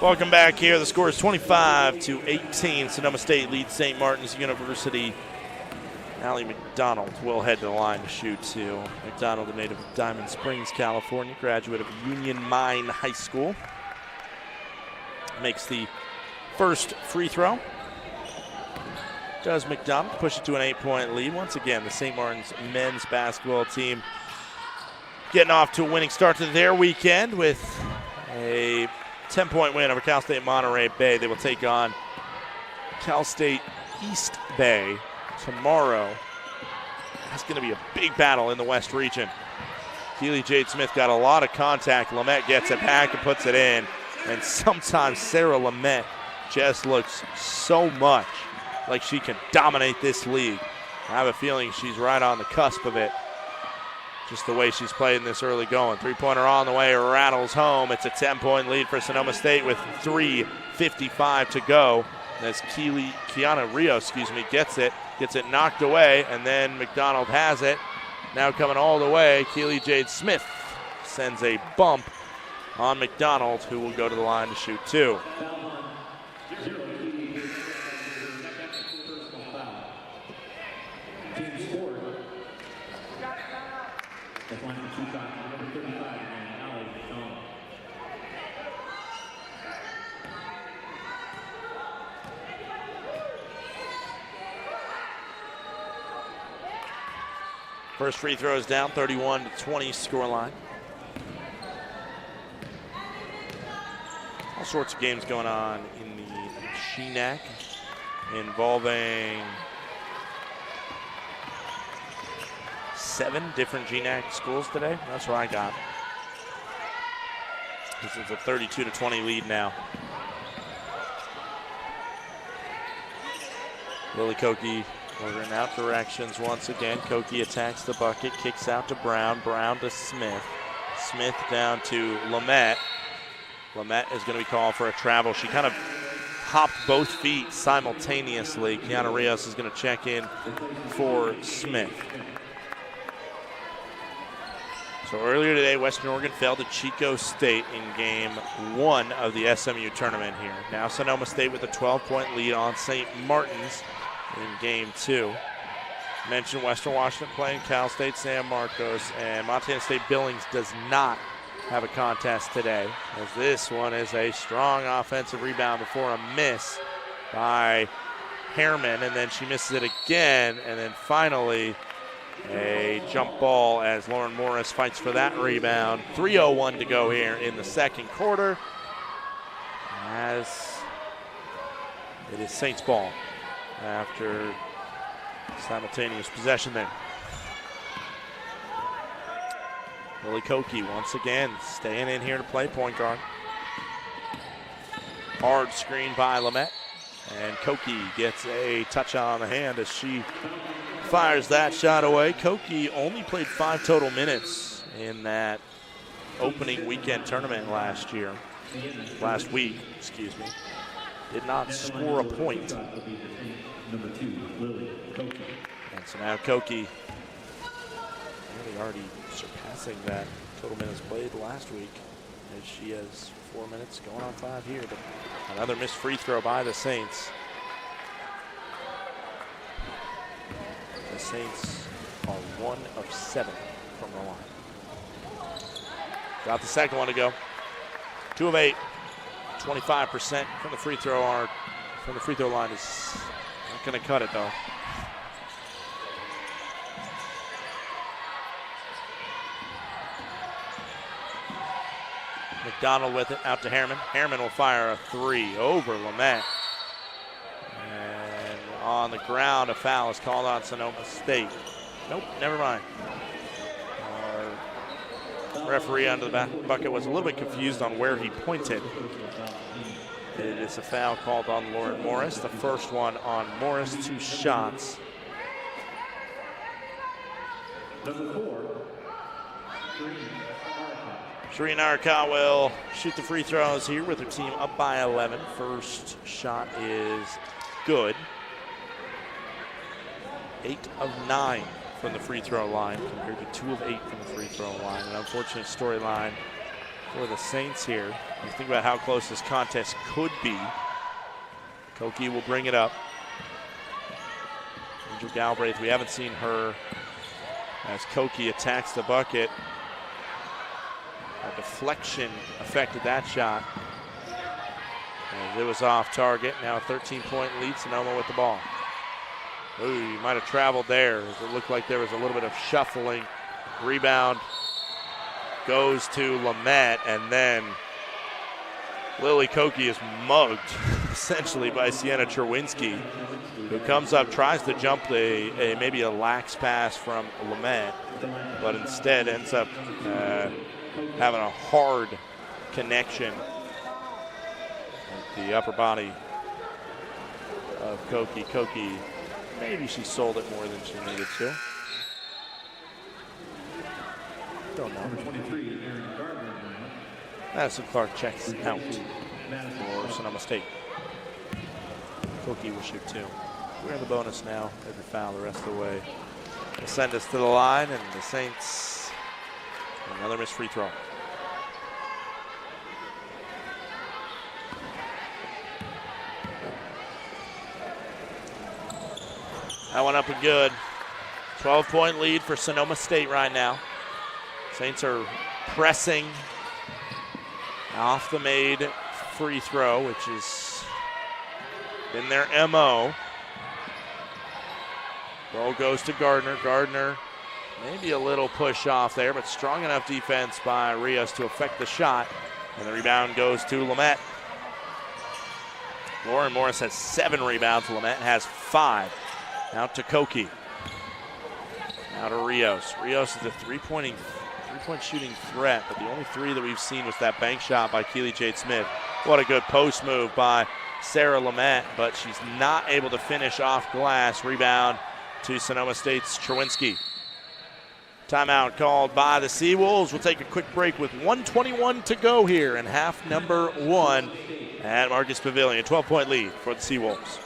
Welcome back here. The score is 25-18. Sonoma State leads St. Martin's University. Allie McDonald will head to the line to shoot to. McDonald, a native of Diamond Springs, California, graduate of Union Mine High School. Makes the first free throw. Does McDonald push it to an 8-point lead. Once again, the St. Martin's men's basketball team getting off to a winning start to their weekend with a 10-point win over Cal State Monterey Bay. They will take on Cal State East Bay tomorrow That's going to be a big battle in the West region. Keely Jade Smith got a lot of contact. Lamette gets it back and puts it in. And sometimes Sarah Lamette just looks so much like she can dominate this league. I have a feeling she's right on the cusp of it. Just the way she's played in this early going. Three-pointer on the way, rattles home. It's a 10-point lead for Sonoma State with 3:55 to go. As Kiana Rios, gets it knocked away, and then McDonald has it. Now coming all the way, Keely Jade Smith sends a bump on McDonald, who will go to the line to shoot two. First free throw is down, 31-20 scoreline. All sorts of games going on in the GNAC involving 7 different GNAC schools today. That's what I got. This is a 32-20 lead now. Lily Koki over in out directions once again. Koki attacks the bucket, kicks out to Brown. Brown to Smith. Smith down to Lamette. Lamette is going to be called for a travel. She kind of hopped both feet simultaneously. Kiana Rios is going to check in for Smith. So earlier today, Western Oregon fell to Chico State in game 1 of the SMU tournament here. Now Sonoma State with a 12-point lead on St. Martin's in game 2. Mentioned Western Washington playing Cal State San Marcos, and Montana State Billings does not have a contest today, as this one is a strong offensive rebound before a miss by Harriman, and then she misses it again, and then finally a jump ball as Lauren Morris fights for that rebound. 3:01 to go here in the second quarter, as it is Saints ball after simultaneous possession there. Lily Koki once again staying in here to play point guard. Hard screen by Lamette, and Koki gets a touch on the hand as she fires that shot away. Koki only played 5 total minutes in that opening weekend tournament last week. Did not score a point. And so now Koki already surpassing that total minutes played last week, as she has 4 minutes going on 5 here. But another missed free throw by the Saints. The Saints are 1 of 7 from the line. Got the second one to go. 2 of 8, 25% from the free throw line is not going to cut it though. McDonald with it, out to Harriman. Harriman will fire a 3 over Lamette. And on the ground, a foul is called on Sonoma State. Nope, never mind. Our referee under the bucket was a little bit confused on where he pointed. It is a foul called on Lauren Morris. The first one on Morris, 2 shots. Number 4, Shereen Arca will shoot the free throws here with her team up by 11. First shot is good. 8 of 9 from the free throw line compared to 2 of 8 from the free throw line. An unfortunate storyline for the Saints here. You think about how close this contest could be. Koki will bring it up. Angel Galbraith, we haven't seen her as Koki attacks the bucket. A deflection affected that shot, as it was off target. Now a 13-point lead, Sonoma with the ball. Ooh, you might have traveled there, as it looked like there was a little bit of shuffling. Rebound goes to Lamette, and then Lily Koki is mugged essentially by Sienna Cherwinski, who comes up, tries to jump maybe a lax pass from Lamette, but instead ends up having a hard connection with the upper body of Koki. Koki, maybe she sold it more than she needed to. Don't know. Madison Clark checks out for Sonoma State. Koki will shoot 2. We're in the bonus now. Every foul the rest of the way will send us to the line, and the Saints, another missed free throw. That one up and good. 12-point lead for Sonoma State right now. Saints are pressing off the made free throw, which has been their MO. Ball goes to Gardner. Gardner, maybe a little push off there, but strong enough defense by Rios to affect the shot. And the rebound goes to Lamette. Lauren Morris has 7 rebounds. Lamette has 5. Out to Koki. Now to Rios. Rios is a three-point shooting threat, but the only 3 that we've seen was that bank shot by Keely Jade Smith. What a good post move by Sarah Lamette, but she's not able to finish off glass. Rebound to Sonoma State's Cherwinski. Timeout called by the Seawolves. We'll take a quick break with 1:21 to go here in half number 1 at Marcus Pavilion. 12-point lead for the Seawolves.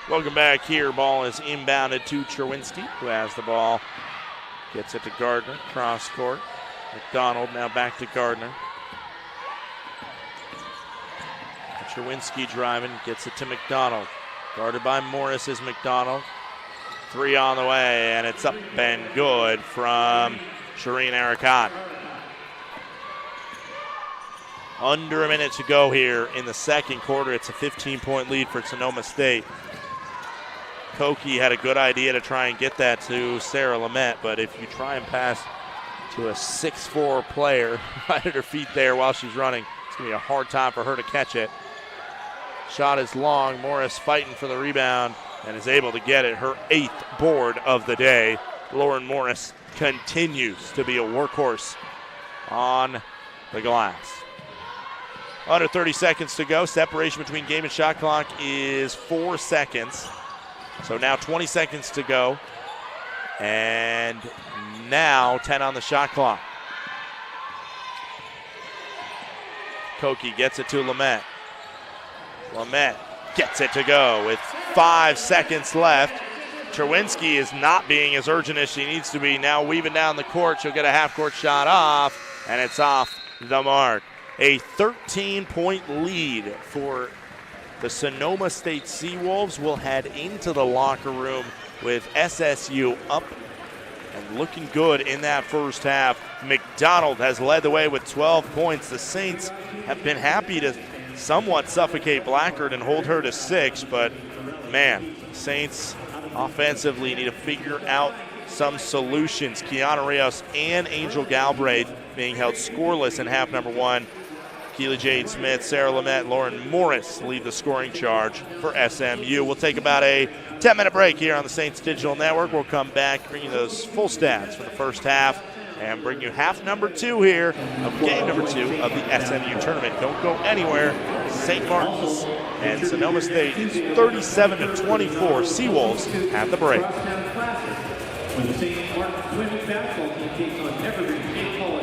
Welcome back here. Ball is inbounded to Cherwinski, who has the ball. Gets it to Gardner, cross court. McDonald now back to Gardner. Cherwinski driving, gets it to McDonald. Guarded by Morris is McDonald. 3 on the way, and it's up and good from Shireen Arakat. Under a minute to go here in the second quarter. It's a 15-point lead for Sonoma State. Koki had a good idea to try and get that to Sarah Lamette, but if you try and pass to a 6'4 player right at her feet there while she's running, it's going to be a hard time for her to catch it. Shot is long. Morris fighting for the rebound and is able to get it. Her 8th board of the day. Lauren Morris continues to be a workhorse on the glass. Under 30 seconds to go. Separation between game and shot clock is 4 seconds. So now 20 seconds to go. And now 10 on the shot clock. Koki gets it to Lamette. Lamette gets it to go with 5 seconds left. Cherwinski is not being as urgent as she needs to be. Now weaving down the court. She'll get a half-court shot off, and it's off the mark. A 13-point lead for the Sonoma State Seawolves. Will head into the locker room with SSU up and looking good in that first half. McDonald has led the way with 12 points. The Saints have been happy to somewhat suffocate Blackard and hold her to 6, but man, Saints offensively need to figure out some solutions. Kiana Rios and Angel Galbraith being held scoreless in half number 1. Keely Jade Smith, Sarah Lamette, Lauren Morris lead the scoring charge for SMU. We'll take about a 10-minute break here on the Saints Digital Network. We'll come back, bring you those full stats for the first half, and bring you half number 2 here of game number 2 of the SMU tournament. Don't go anywhere. St. Martin's and Sonoma State 37-24. Seawolves at the break. When the St. Martin's women's basketball team takes on Evergreen State College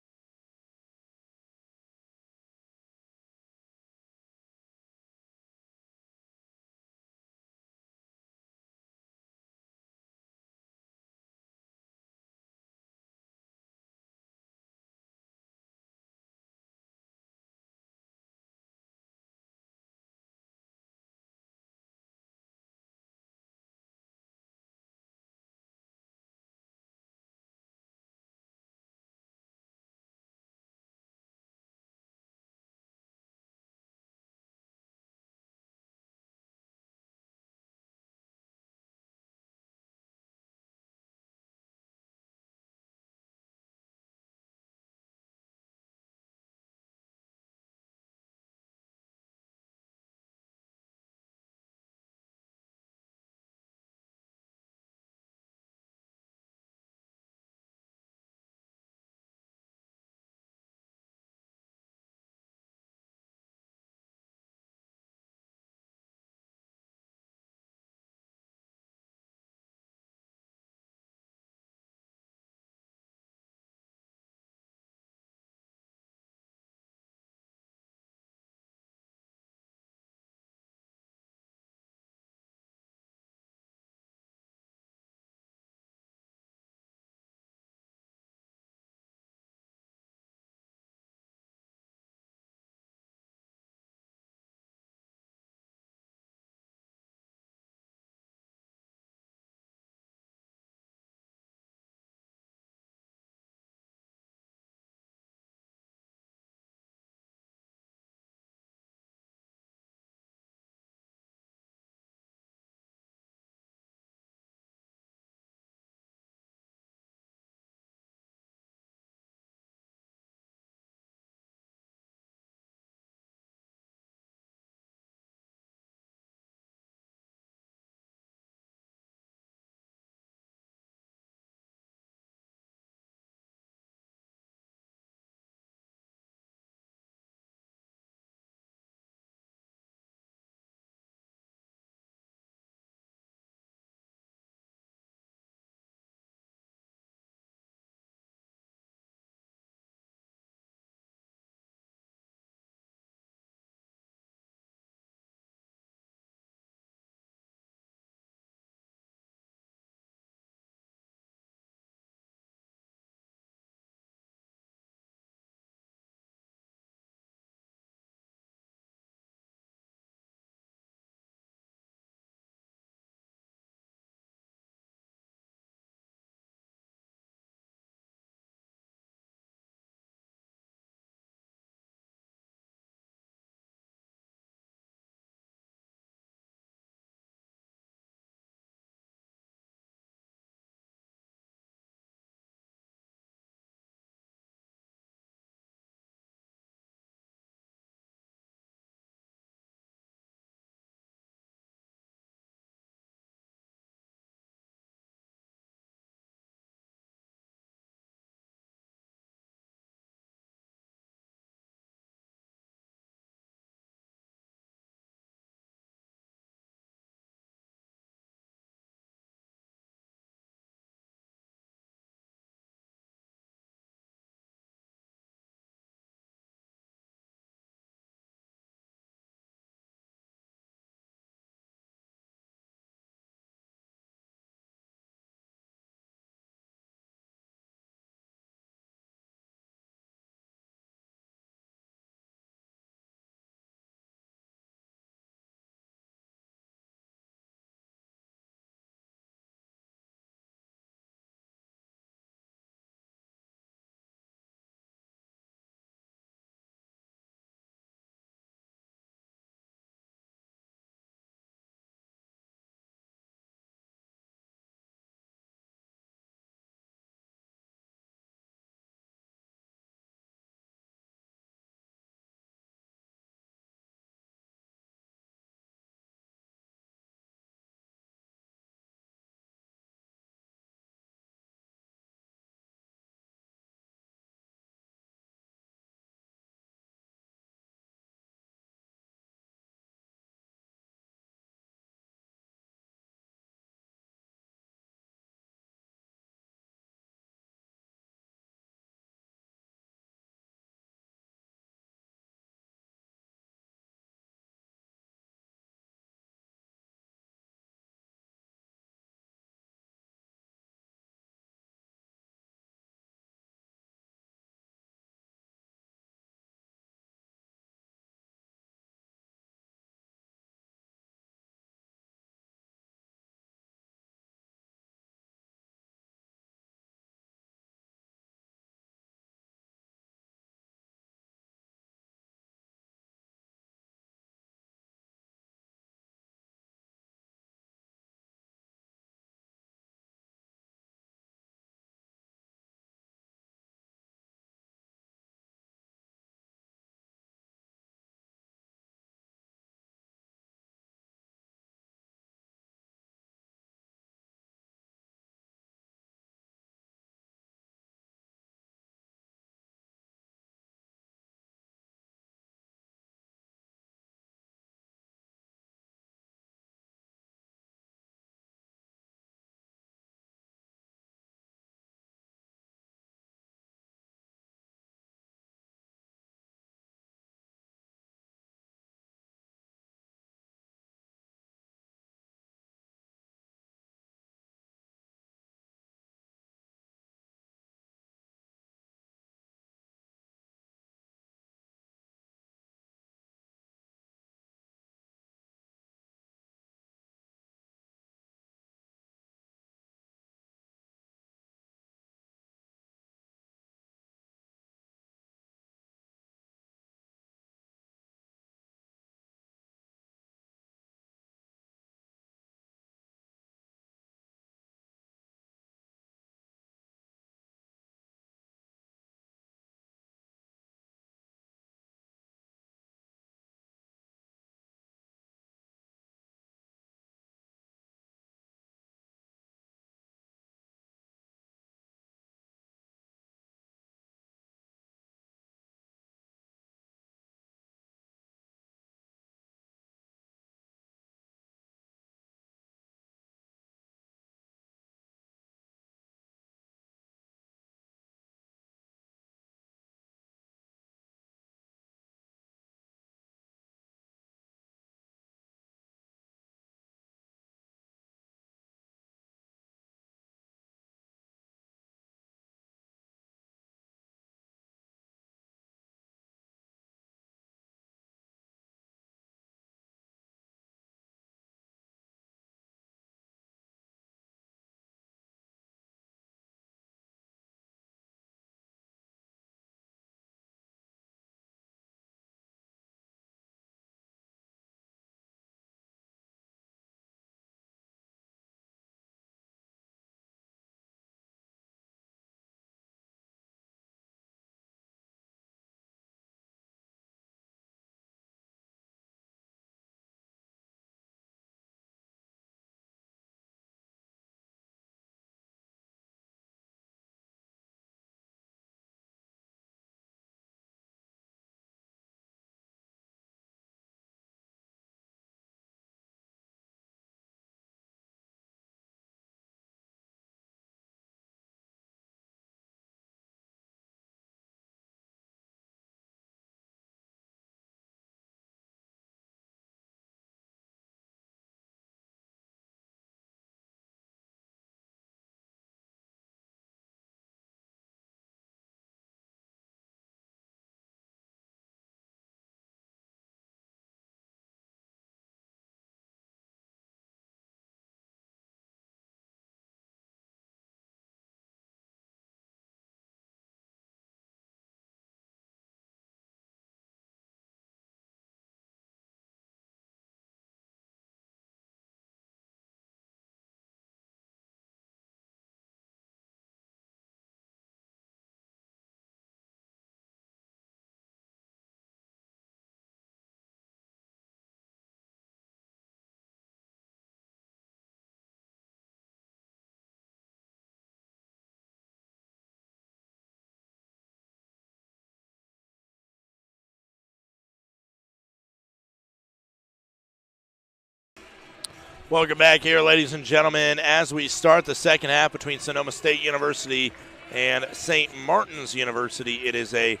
Welcome back here, ladies and gentlemen, as we start the second half between Sonoma State University and St. Martin's University. It is a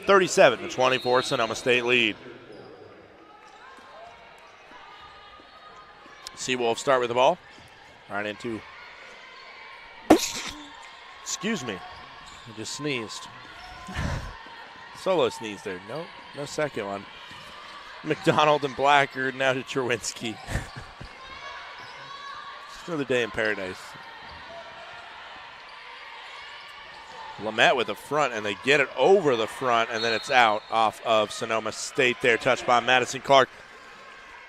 37-24 Sonoma State lead. Seawolves start with the ball. Right into. Excuse me. I just sneezed. Solo sneeze there. No second one. McDonald and Blackard now to Cherwinski. Another day in paradise. Lamette with the front, and they get it over the front, and then it's out off of Sonoma State there, touched by Madison Clark.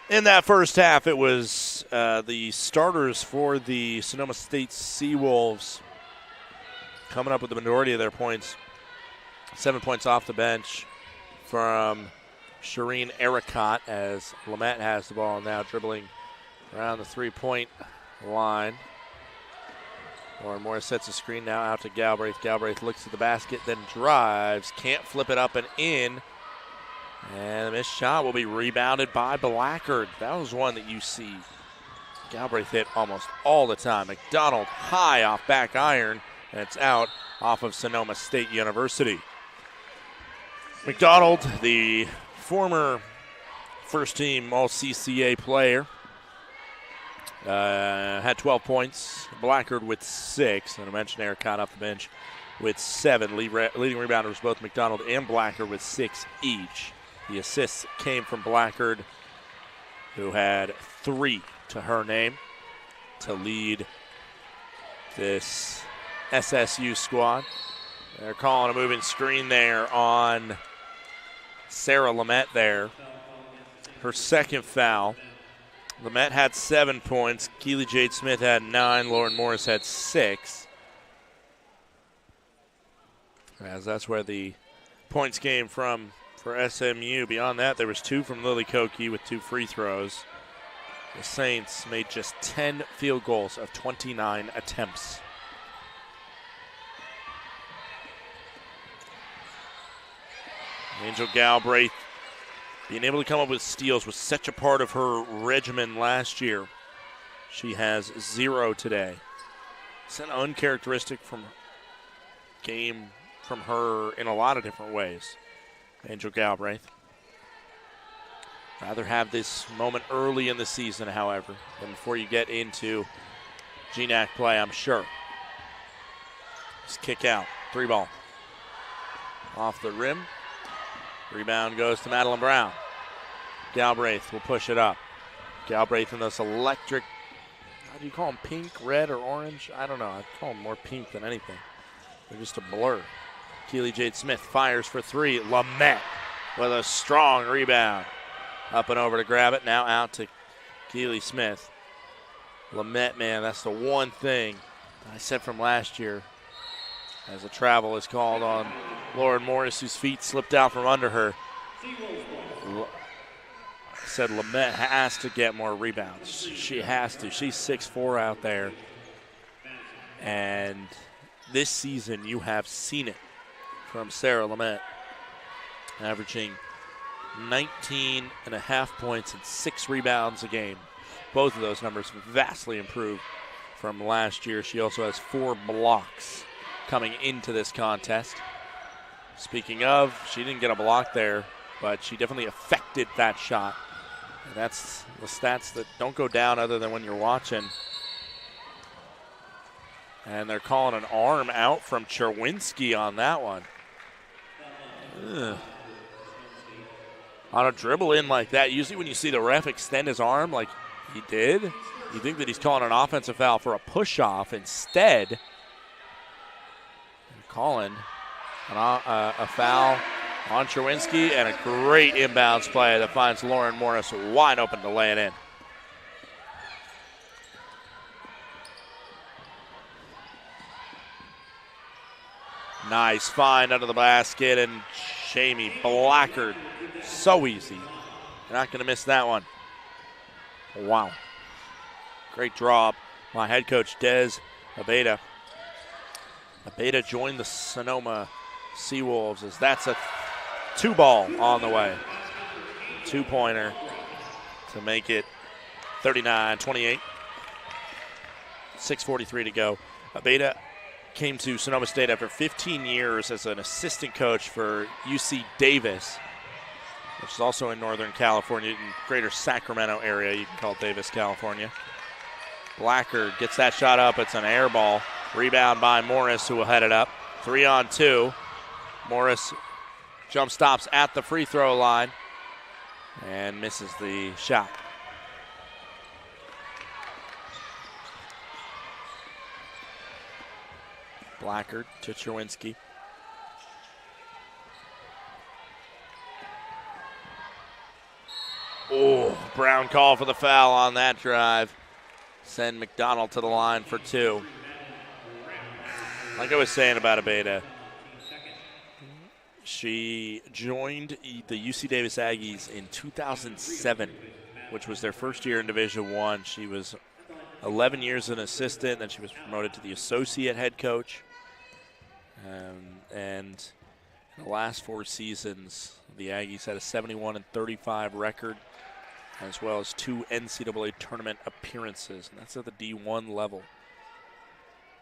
In that first half, it was the starters for the Sonoma State Seawolves coming up with the majority of their points. 7 points off the bench from Shireen Ericott as Lamette has the ball now dribbling around the three-point line. Lauren Morris sets a screen now out to Galbraith. Galbraith looks at the basket, then drives. Can't flip it up and in. And the missed shot will be rebounded by Blackard. That was one that you see Galbraith hit almost all the time. McDonald high off back iron, and it's out off of Sonoma State University. McDonald, the former first-team All-CCA player, had 12 points. Blackard with 6. And I mentioned Eric Cott off the bench with 7. Leading rebounders both McDonald and Blackard with 6 each. The assists came from Blackard, who had 3 to her name to lead this SSU squad. They're calling a moving screen there on Sarah Lamette there. Her second foul. Lamette had 7 points. Keely Jade Smith had 9. Lauren Morris had 6. As that's where the points came from for SMU. Beyond that, there was 2 from Lily Koke with 2 free throws. The Saints made just 10 field goals of 29 attempts. Angel Galbraith being able to come up with steals was such a part of her regimen last year. She has 0 today. It's an uncharacteristic game from her in a lot of different ways. Angel Galbraith. Rather have this moment early in the season, however, than before you get into GNAC play, I'm sure. Just kick out. 3 ball. Off the rim. Rebound goes to Madeline Brown. Galbraith will push it up. Galbraith in this electric, how do you call them, pink, red, or orange? I don't know. I'd call them more pink than anything. They're just a blur. Keely Jade Smith fires for 3. Lamette with a strong rebound. Up and over to grab it. Now out to Keely Smith. Lamette, man, that's the one thing I said from last year. As a travel is called on Lauren Morris, whose feet slipped out from under her. I said Lamette has to get more rebounds. She has to. She's 6'4" out there. And this season you have seen it from Sarah Lamette, averaging 19.5 points and 6 rebounds a game. Both of those numbers vastly improved from last year. She also has 4 blocks coming into this contest. Speaking of, she didn't get a block there, but she definitely affected that shot. And that's the stats that don't go down other than when you're watching. And they're calling an arm out from Cherwinski on that one. Ugh. On a dribble in like that, usually when you see the ref extend his arm like he did, you think that he's calling an offensive foul for a push-off. Instead, calling a foul on Cherwinski and a great inbounds play that finds Lauren Morris wide open to lay it in. Nice find under the basket, and Jamie Blackard, so easy. You're not going to miss that one. Wow. Great draw up by head coach Des Abeda. Abeda joined the Sonoma Seawolves as that's a 2 ball on the way. 2-pointer to make it 39-28. 6:43 to go. Beta came to Sonoma State after 15 years as an assistant coach for UC Davis, which is also in Northern California, in greater Sacramento area. You can call Davis, California. Blackard gets that shot up. It's an air ball. Rebound by Morris, who will head it up. 3-on-2. Morris jump stops at the free throw line and misses the shot. Blackard to Cherwinski. Oh, Brown call for the foul on that drive. Send McDonald to the line for 2. Like I was saying about Abeda, she joined the UC Davis Aggies in 2007, which was their first year in Division I. She was 11 years an assistant, then she was promoted to the associate head coach. And in the last 4 seasons, the Aggies had a 71-35 record, as well as 2 NCAA tournament appearances, and that's at the D1 level.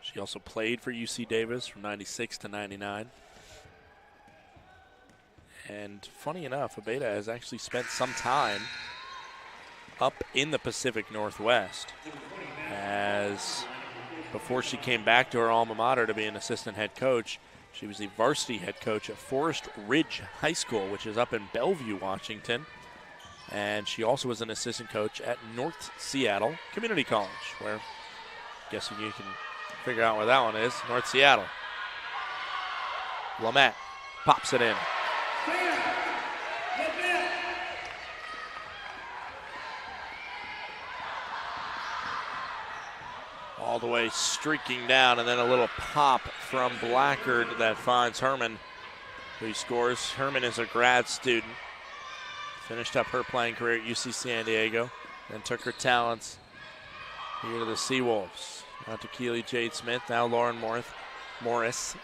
She also played for UC Davis from 96 to 99. And funny enough, Abeda has actually spent some time up in the Pacific Northwest, as before she came back to her alma mater to be an assistant head coach, she was the varsity head coach at Forest Ridge High School, which is up in Bellevue, Washington. And she also was an assistant coach at North Seattle Community College, where I'm guessing you can figure out where that one is. North Seattle. Lamette pops it in. All the way streaking down, and then a little pop from Blackard that finds Herman, who scores. Herman is a grad student. Finished up her playing career at UC San Diego, then took her talents here to the Seawolves. Out to Keely Jade Smith, now Lauren Morris.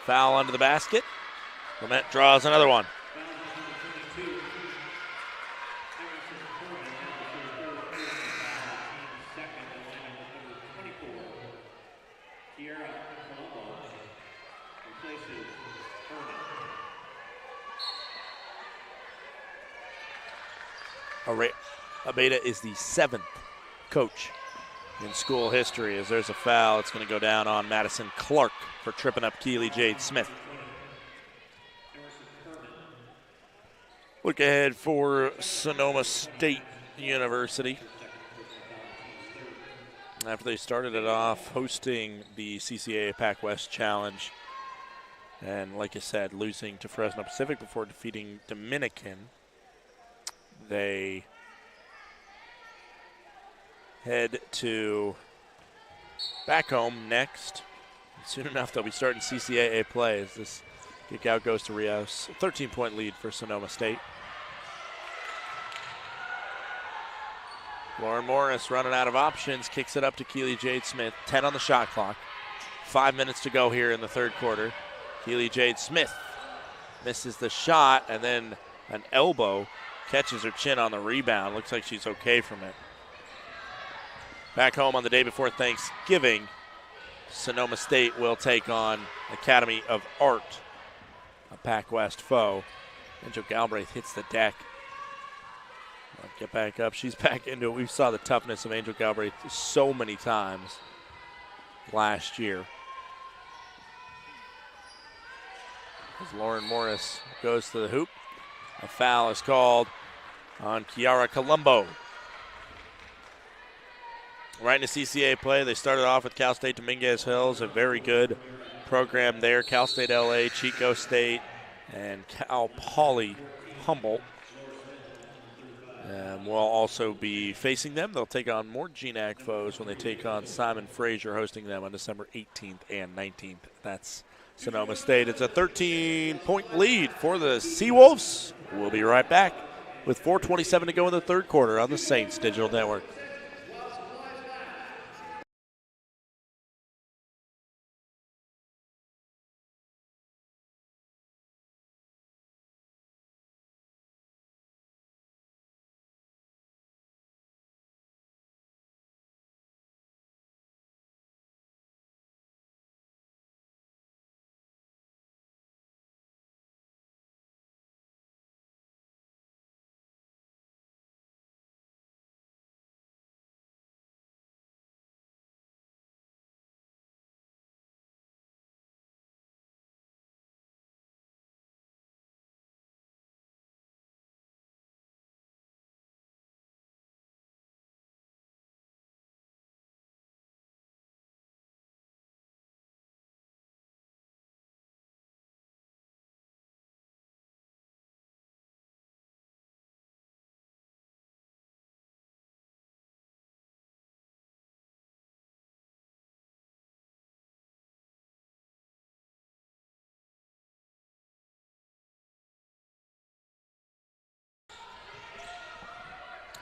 Foul under the basket. Clement draws another one. Abeda is the 7th coach in school history. As there's a foul, it's going to go down on Madison Clark for tripping up Keely Jade Smith. Look ahead for Sonoma State University. After they started it off hosting the CCAA Pac West Challenge, and like I said, losing to Fresno Pacific before defeating Dominican, they head to back home next. Soon enough, they'll be starting CCAA play as this kick out goes to Rios. 13-point lead for Sonoma State. Lauren Morris running out of options, kicks it up to Keely Jade Smith. 10 on the shot clock. 5 minutes to go here in the third quarter. Keely Jade Smith misses the shot, and then an elbow catches her chin on the rebound. Looks like she's okay from it. Back home on the day before Thanksgiving, Sonoma State will take on Academy of Art, a Pac West foe. Angel Galbraith hits the deck. Get back up. She's back into it. We saw the toughness of Angel Galbraith so many times last year. As Lauren Morris goes to the hoop, a foul is called on Kiara Colombo. Right into CCA play, they started off with Cal State Dominguez Hills, a very good program there. Cal State LA, Chico State, and Cal Poly Humboldt will also be facing them. They'll take on more GNAC foes when they take on Simon Fraser, hosting them on December 18th and 19th. That's Sonoma State. It's a 13-point lead for the Seawolves. We'll be right back with 4:27 to go in the third quarter on the Saints Digital Network.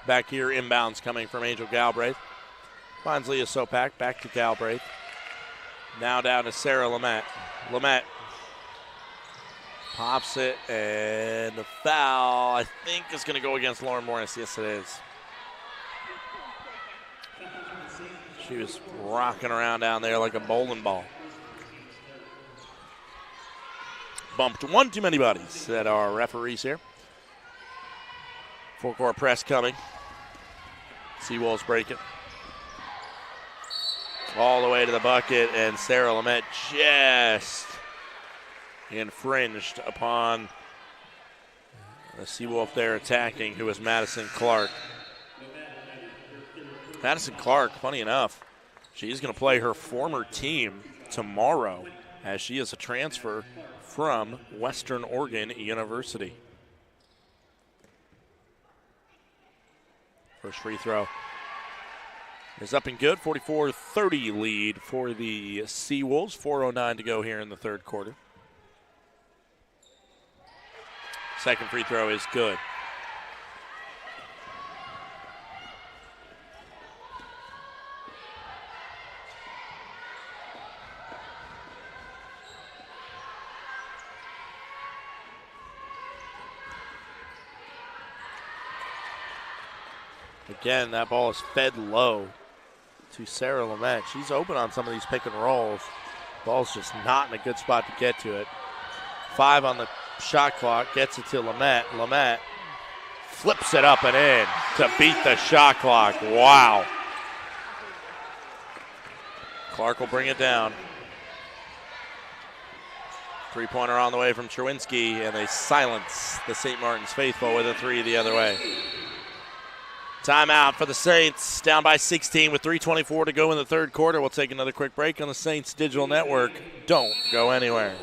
Back here, inbounds coming from Angel Galbraith. Finds Leah Sopak, back to Galbraith. Now down to Sarah Lamette. Lamette pops it, and the foul, I think, is going to go against Lauren Morris. Yes, it is. She was rocking around down there like a bowling ball. Bumped one too many bodies, said our referees here. Four-court press coming. Seawolves breaking. All the way to the bucket, and Sarah Lamette just infringed upon the Seawolf there attacking, who was Madison Clark. Madison Clark, funny enough, she's going to play her former team tomorrow as she is a transfer from Western Oregon University. First free throw is up and good. 44-30 lead for the Seawolves. 4:09 to go here in the third quarter. Second free throw is good. Again, that ball is fed low to Sarah Lamette. She's open on some of these pick and rolls. Ball's just not in a good spot to get to it. 5 on the shot clock, gets it to Lamette. Lamette flips it up and in to beat the shot clock. Wow. Clark will bring it down. Three-pointer on the way from Cherwinski, and they silence the St. Martin's faithful with a three the other way. Timeout for the Saints, down by 16 with 3:24 to go in the third quarter. We'll take another quick break on the Saints Digital Network. Don't go anywhere.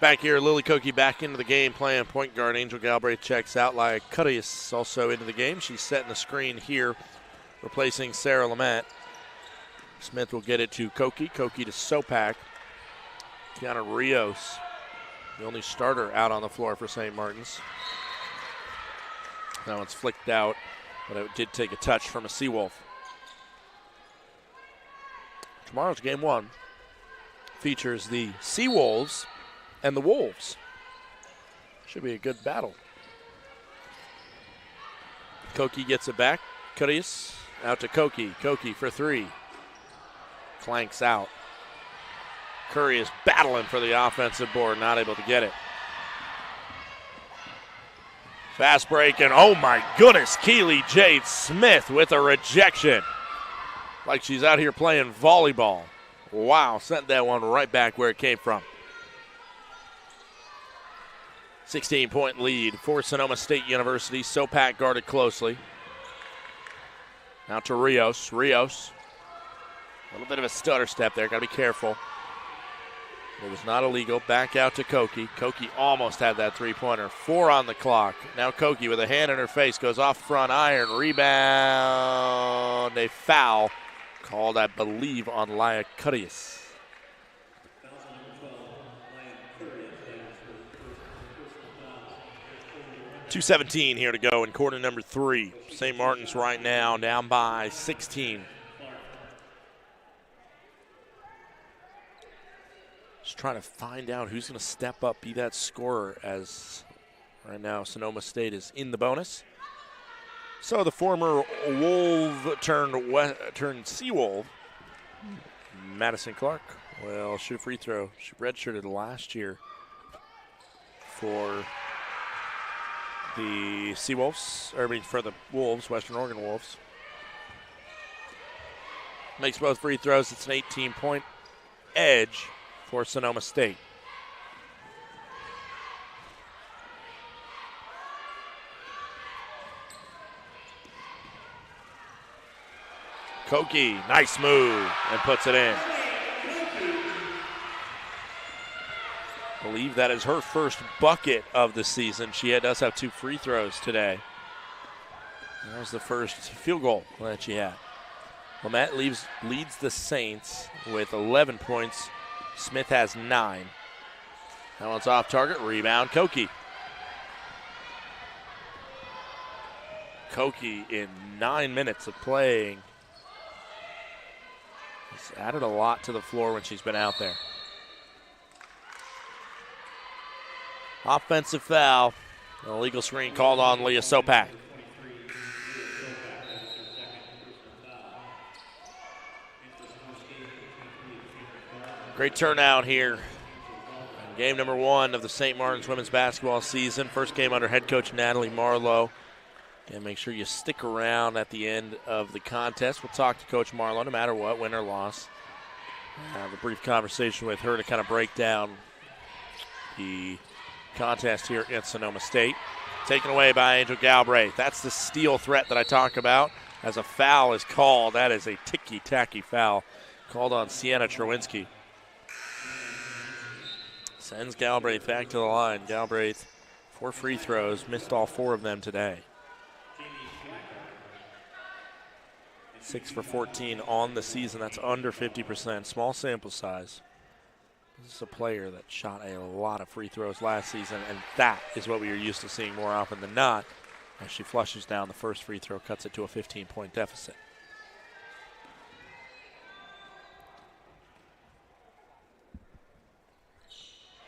Back here, Lily Koki back into the game playing point guard. Angel Galbraith checks out. Laia Cuddius also into the game. She's setting the screen here, replacing Sarah Lamette. Smith will get it to Koki. Koki to Sopak. Tiana Rios, the only starter out on the floor for St. Martin's. That one's flicked out, but it did take a touch from a Seawolf. Tomorrow's game 1 features the Seawolves and the Wolves. Should be a good battle. Koki gets it back. Cuddius out to Koki. Koki for 3. Clanks out. Curry is battling for the offensive board, not able to get it. Fast break, and oh my goodness, Keely Jade Smith with a rejection. Like she's out here playing volleyball. Wow, sent that one right back where it came from. 16-point lead for Sonoma State University. Sopak guarded closely. Now to Rios. Rios, a little bit of a stutter step there. Got to be careful. It was not illegal. Back out to Koki. Koki almost had that three-pointer. 4 on the clock. Now Koki with a hand in her face goes off front iron. Rebound. A foul called, I believe, on Laya Curious. 2:17 here to go in quarter number 3. St. Martin's right now down by 16. Just trying to find out who's going to step up, be that scorer, as right now Sonoma State is in the bonus. So the former Wolf turned Seawolf, Madison Clark, will shoot a free throw. She redshirted last year for the Seawolves, or I mean for the Wolves, Western Oregon Wolves. Makes both free throws. It's an 18-point edge for Sonoma State. Koki, nice move, and puts it in. I believe that is her first bucket of the season. She does have 2 free throws today. That was the first field goal that she had. Lamette leads the Saints with 11 points. Smith has 9. That one's off target. Rebound, Koki. Koki, in 9 minutes of playing, has added a lot to the floor when she's been out there. Offensive foul. An illegal screen called on Leah Sopak. Great turnout here in game number 1 of the St. Martin's women's basketball season. First game under head coach Natalie Marlowe. And make sure you stick around at the end of the contest. We'll talk to Coach Marlowe no matter what, win or loss. Have a brief conversation with her to kind of break down the contest here at Sonoma State. Taken away by Angel Galbraith. That's the steal threat that I talk about. As a foul is called, that is a ticky-tacky foul called on Sienna Cherwinski. Sends Galbraith back to the line. Galbraith, 4 free throws, missed all 4 of them today. 6 for 14 on the season. That's under 50%. Small sample size. This is a player that shot a lot of free throws last season, and that is what we are used to seeing more often than not. As she flushes down the first free throw, cuts it to a 15-point deficit.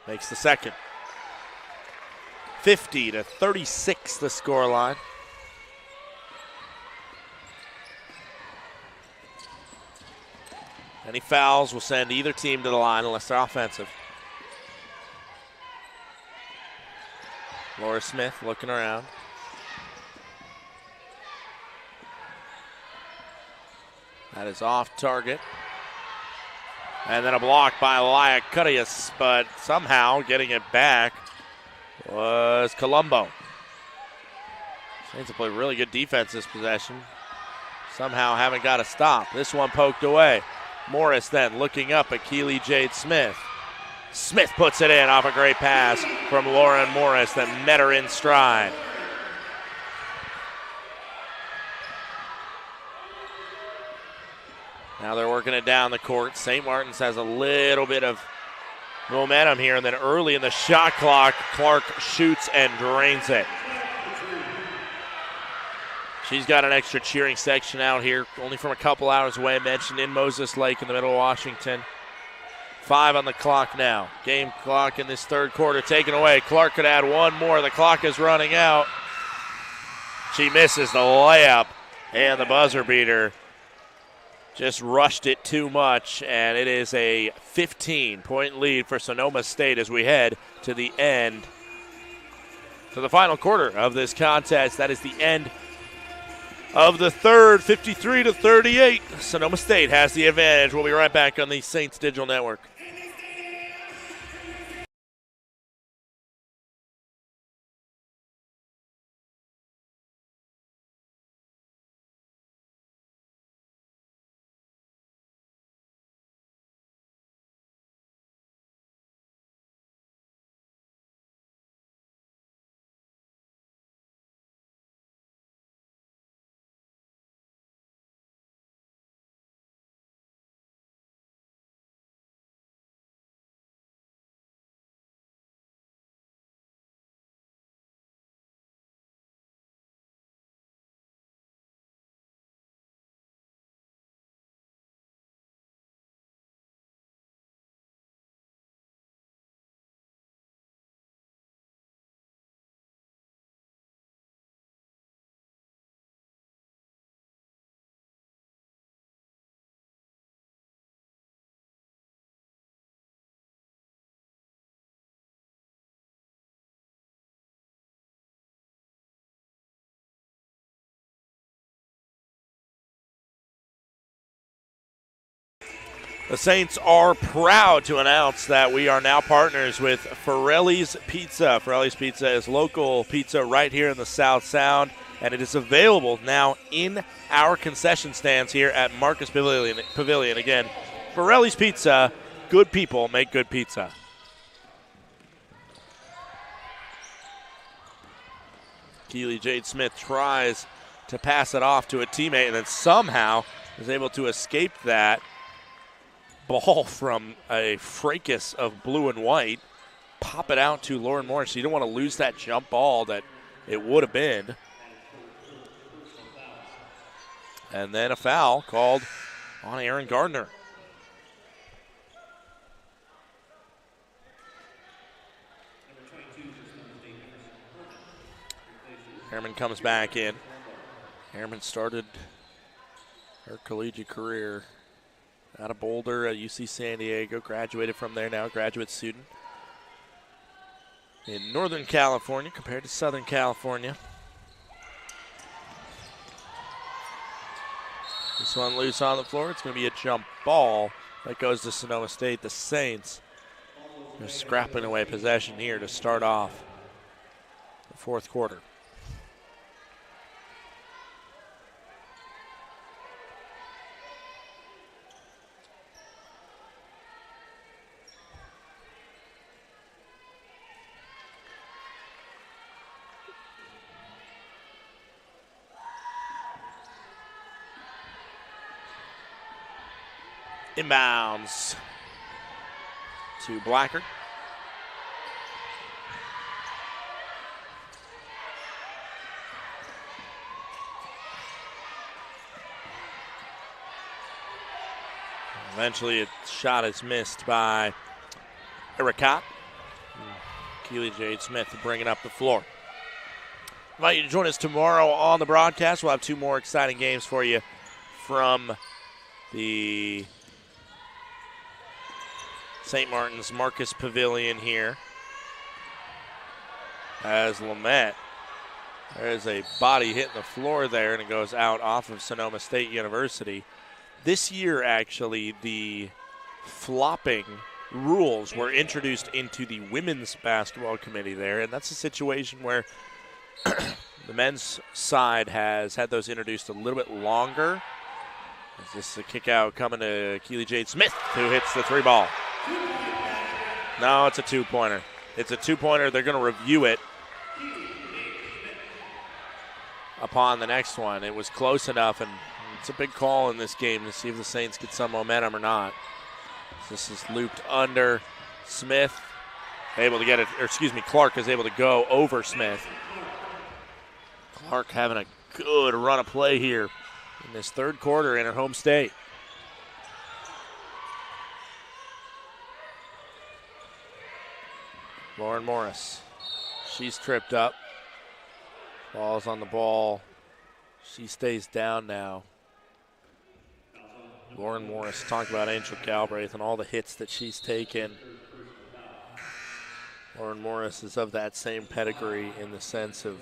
Makes the second. 50-36 the scoreline. Any fouls will send either team to the line unless they're offensive. Laura Smith looking around. That is off target. And then a block by Laya Curious, but somehow getting it back was Colombo. Saints have played really good defense this possession. Somehow haven't got a stop. This one poked away. Morris then looking up at Keely Jade Smith. Smith puts it in off a great pass from Lauren Morris that met her in stride. Now they're working it down the court. St. Martin's has a little bit of momentum here, and then early in the shot clock, Clark shoots and drains it. She's got an extra cheering section out here, only from a couple hours away, mentioned in Moses Lake in the middle of Washington. 5 on the clock now. Game clock in this third quarter taken away. Clark could add one more. The clock is running out. She misses the layup, and the buzzer beater just rushed it too much, and it is a 15-point lead for Sonoma State as we head to the end, to the final quarter of this contest. That is the end of the third, 53-38. Sonoma State has the advantage. We'll be right back on the Saints Digital Network. The Saints are proud to announce that we are now partners with Forelli's Pizza. Forelli's Pizza is local pizza right here in the South Sound, and it is available now in our concession stands here at Marcus Pavilion. Again, Forelli's Pizza, good people make good pizza. Keely Jade Smith tries to pass it off to a teammate and then somehow is able to escape that ball from a fracas of blue and white, pop it out to Lauren Morris. You don't want to lose that jump ball that it would have been. And then a foul called on Aaron Gardner. Harriman comes back in. Harriman started her collegiate career out of Boulder at UC San Diego, graduated from there now, graduate student in Northern California compared to Southern California. This one loose on the floor. It's going to be a jump ball that goes to Sonoma State. The Saints are scrapping away possession here to start off the fourth quarter. Inbounds to Blackard. Eventually, a shot is missed by Erica. Keely Jade Smith bringing up the floor. I invite you to join us tomorrow on the broadcast. We'll have two more exciting games for you from the St. Martin's Marcus Pavilion here. As Lamette, there's a body hitting the floor there, and it goes out off of Sonoma State University. This year, actually, the flopping rules were introduced into the women's basketball committee there, and that's a situation where the men's side has had those introduced a little bit longer. Is this a kick out coming to Keely Jade Smith, who hits the three ball? No, it's a two-pointer. It's a two-pointer. They're going to review it upon the next one. It was close enough, and it's a big call in this game to see if the Saints get some momentum or not. This is looped under. Smith able to get it, or excuse me, Clark is able to go over Smith. Clark having a good run of play here in this third quarter in her home state. Lauren Morris, she's tripped up. Ball's on the ball. She stays down now. Lauren Morris, talk about Angel Galbraith and all the hits that she's taken. Lauren Morris is of that same pedigree in the sense of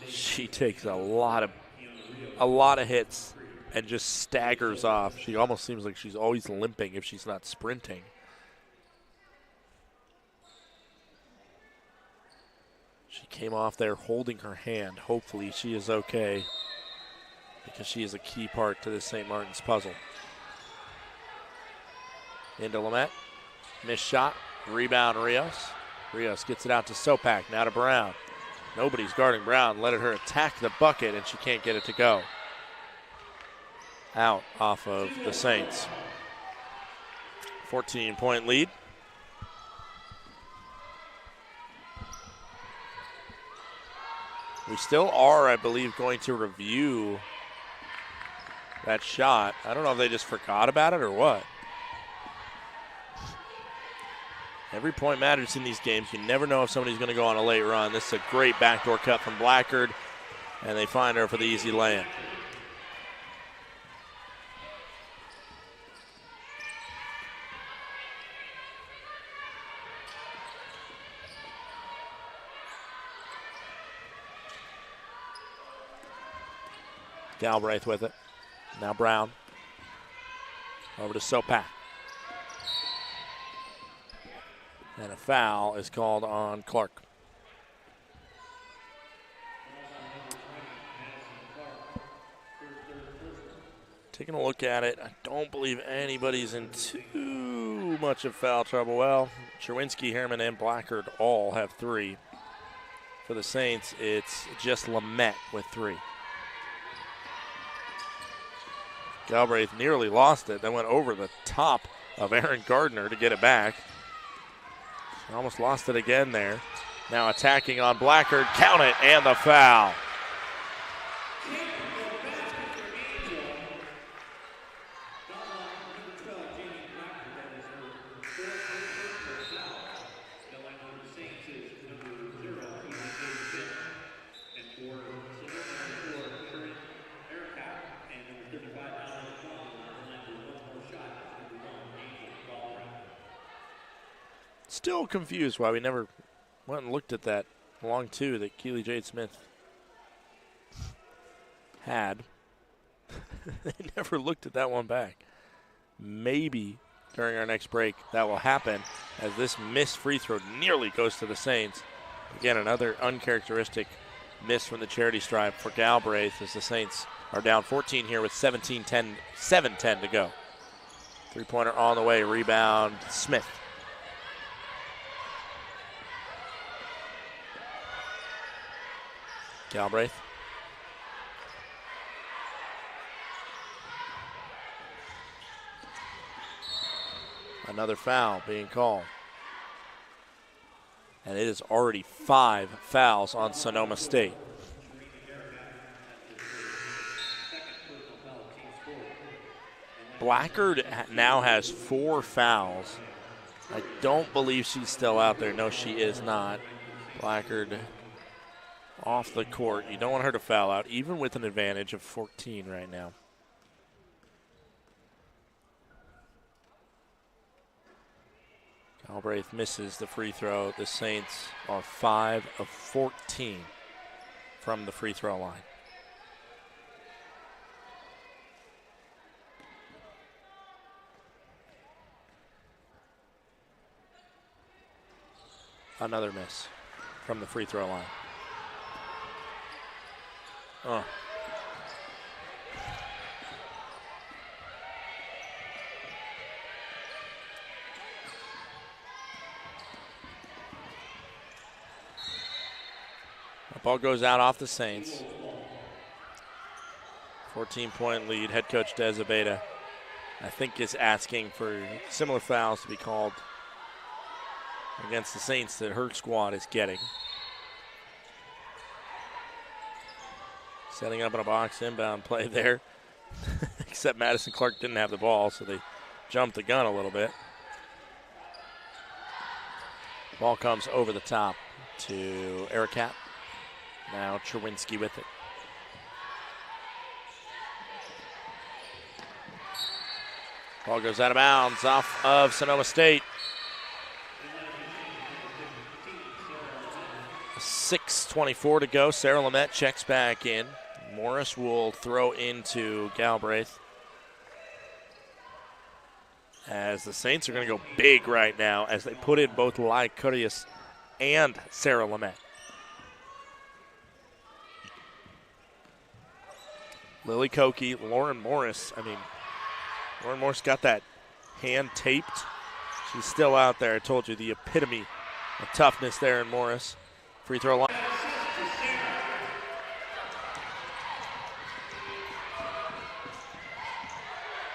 she takes a lot of hits and just staggers off. She almost seems like she's always limping if she's not sprinting. She came off there holding her hand. Hopefully she is okay because she is a key part to this St. Martin's puzzle. Into Lamette. Missed shot. Rebound Rios. Rios gets it out to Sopak. Now to Brown. Nobody's guarding Brown. Let her attack the bucket, and she can't get it to go. Out off of the Saints. 14-point lead. We still are, I believe, going to review that shot. I don't know if they just forgot about it or what. Every point matters in these games. You never know if somebody's going to go on a late run. This is a great backdoor cut from Blackard, and they find her for the easy lay-in. Galbraith with it. Now Brown. Over to Sopak. And a foul is called on Clark. Taking a look at it, I don't believe anybody's in too much of foul trouble. Well, Cherwinski, Harriman, and Blackard all have 3. For the Saints, it's just Lamette with 3. Galbraith nearly lost it, then went over the top of Aaron Gardner to get it back. Almost lost it again there. Now attacking on Blackard, count it, and the foul. Still confused why we never went and looked at that long 2 that Keely Jade Smith had. They never looked at that one back. Maybe during our next break that will happen as this missed free throw nearly goes to the Saints. Again, another uncharacteristic miss from the charity stripe for Galbraith as the Saints are down 14 here with 7:10 to go. Three-pointer on the way, rebound Smith. Galbraith. Another foul being called. And it is already 5 fouls on Sonoma State. Blackard now has 4 fouls. I don't believe she's still out there. No, she is not. Blackard off the court. You don't want her to foul out, even with an advantage of 14 right now. Galbraith misses the free throw. The Saints are 5 of 14 from the free throw line. Another miss from the free throw line. Oh. The ball goes out off the Saints. 14-point lead. Head coach Des Abeda, I think, is asking for similar fouls to be called against the Saints that her squad is getting. Setting up in a box inbound play there. Except Madison Clark didn't have the ball, so they jumped the gun a little bit. Ball comes over the top to Ericat. Now Cherwinski with it. Ball goes out of bounds off of Sonoma State. 6:24 to go. Sarah Lamette checks back in. Morris will throw into Galbraith. As the Saints are going to go big right now as they put in both Lai Curious and Sarah Lamette. Lily Koke, Lauren Morris. Lauren Morris got that hand taped. She's still out there. I told you, the epitome of toughness there in Morris. Free throw line.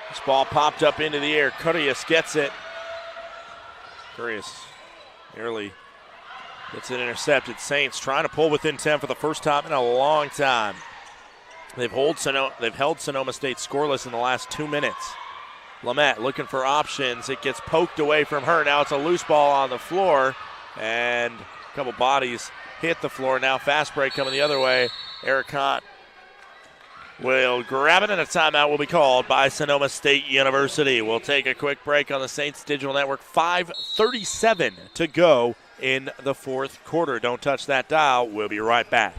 This ball popped up into the air. Curious gets it. Curious nearly gets it intercepted. Saints trying to pull within 10 for the first time in a long time. They've held Sonoma State scoreless in the last 2 minutes. Lamette looking for options. It gets poked away from her. Now it's a loose ball on the floor, and a couple bodies hit the floor. Now fast break coming the other way. Ericat will grab it, and a timeout will be called by Sonoma State University. We'll take a quick break on the Saints Digital Network. 5:37 to go in the fourth quarter. Don't touch that dial. We'll be right back.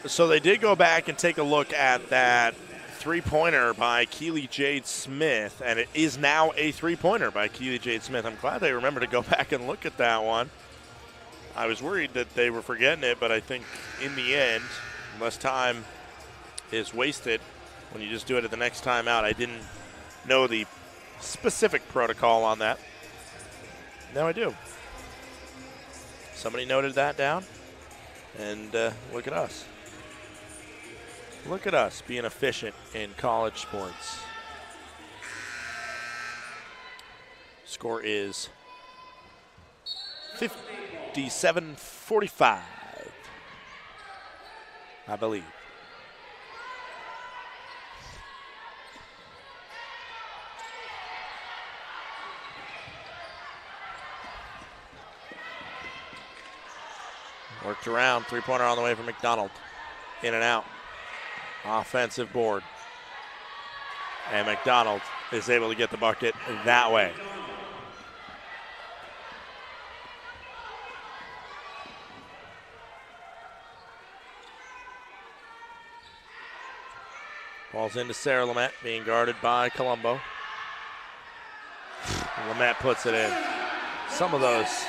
So they did go back and take a look at that three-pointer by Keely Jade Smith, and it is now a three-pointer by Keely Jade Smith. I'm glad they remembered to go back and look at that one. I was worried that they were forgetting it, but I think in the end, less time is wasted when you just do it at the next time out. I didn't know the specific protocol on that. Now I do. Somebody noted that down, and look at us. Look at us being efficient in college sports. Score is 57-45, I believe. Worked around, three-pointer on the way for McDonald. In and out. Offensive board. And McDonald is able to get the bucket that way. Ball's into Sarah Lamette, being guarded by Colombo. Lamette puts it in. Some of those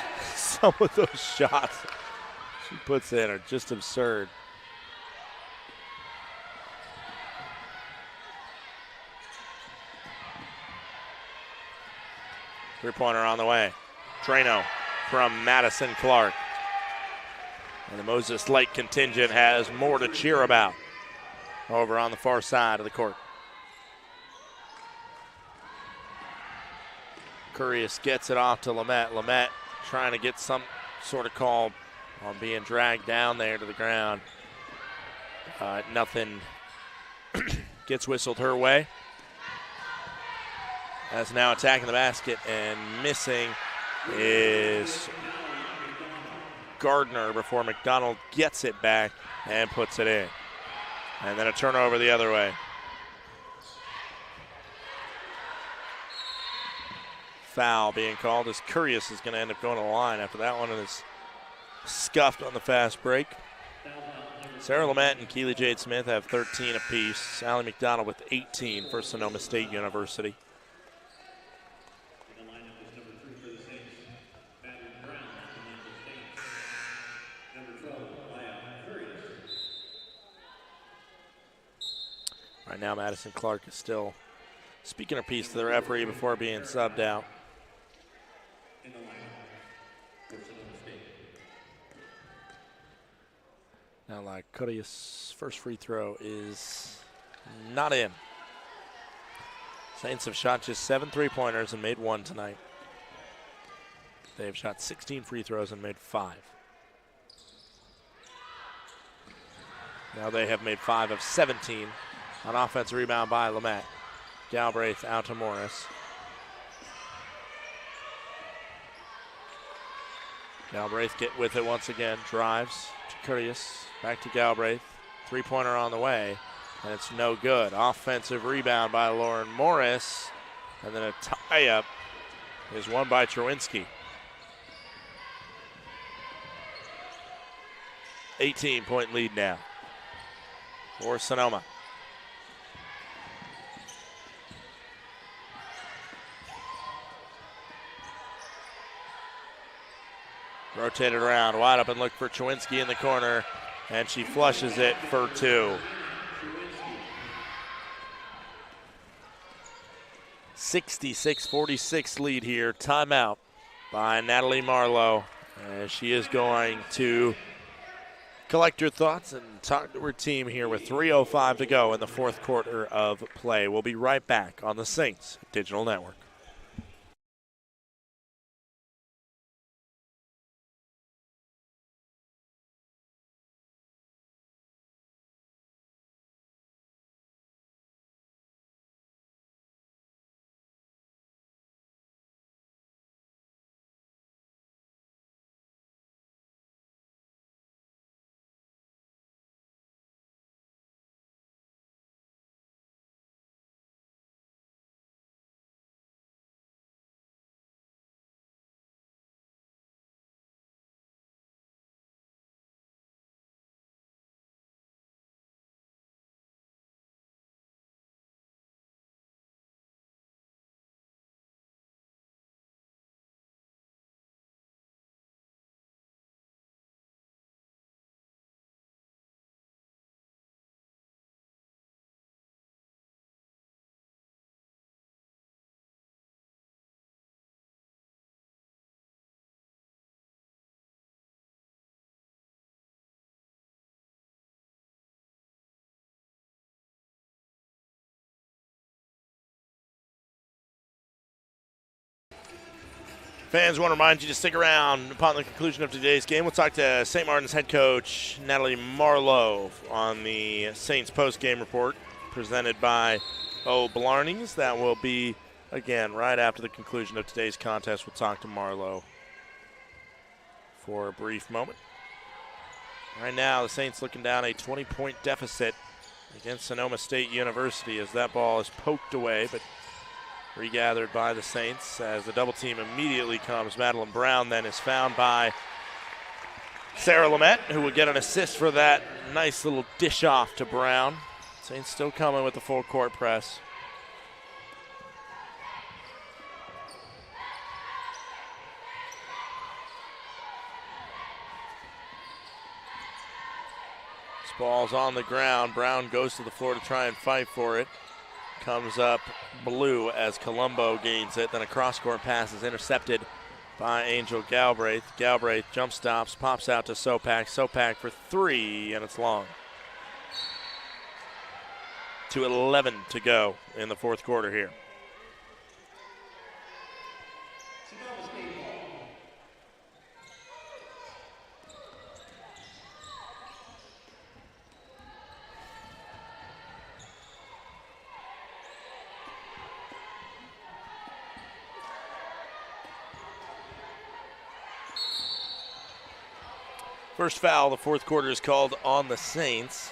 shots she puts in are just absurd. Three-pointer on the way. Trano from Madison Clark. And the Moses Lake contingent has more to cheer about over on the far side of the court. Curious gets it off to Lamette. Lamette trying to get some sort of call on being dragged down there to the ground. Nothing gets whistled her way. As now attacking the basket and missing is Gardner before McDonald gets it back and puts it in. And then a turnover the other way. Foul being called as Curious is going to end up going to the line after that one and is scuffed on the fast break. Sarah Lamette and Keely Jade Smith have 13 apiece. Sally McDonald with 18 for Sonoma State University. Right now, Madison Clark is still speaking a piece to the referee before being subbed out. Now, like Curious' first free throw is not in. Saints have shot just 7 3-pointers and made 1 tonight. They've shot 16 free throws and made 5. Now they have made 5 of 17. On offensive rebound by Lamette. Galbraith out to Morris. Galbraith get with it once again. Drives to Curious. Back to Galbraith. Three-pointer on the way. And it's no good. Offensive rebound by Lauren Morris. And then a tie-up is won by Trowinski. 18-point lead now for Sonoma. Rotated around, wide open look for Chewinski in the corner, and she flushes it for 2. 66-46 lead here. Timeout by Natalie Marlowe. As she is going to collect her thoughts and talk to her team here with 3:05 to go in the fourth quarter of play. We'll be right back on the Saints Digital Network. Fans want to remind you to stick around. Upon the conclusion of today's game, we'll talk to St. Martin's head coach Natalie Marlowe on the Saints post-game report presented by Blarneys. That will be, again, right after the conclusion of today's contest. We'll talk to Marlowe for a brief moment. Right now, the Saints looking down a 20-point deficit against Sonoma State University as that ball is poked away, but regathered by the Saints as the double team immediately comes. Madeline Brown then is found by Sarah Lamette, who would get an assist for that nice little dish off to Brown. Saints still coming with the full court press. This ball's on the ground. Brown goes to the floor to try and fight for it. Comes up blue as Colombo gains it. Then a cross-court pass is intercepted by Angel Galbraith. Galbraith jump stops, pops out to Sopak. Sopak for three, and it's long. 2:11 to go in the fourth quarter here. First foul of the fourth quarter is called on the Saints.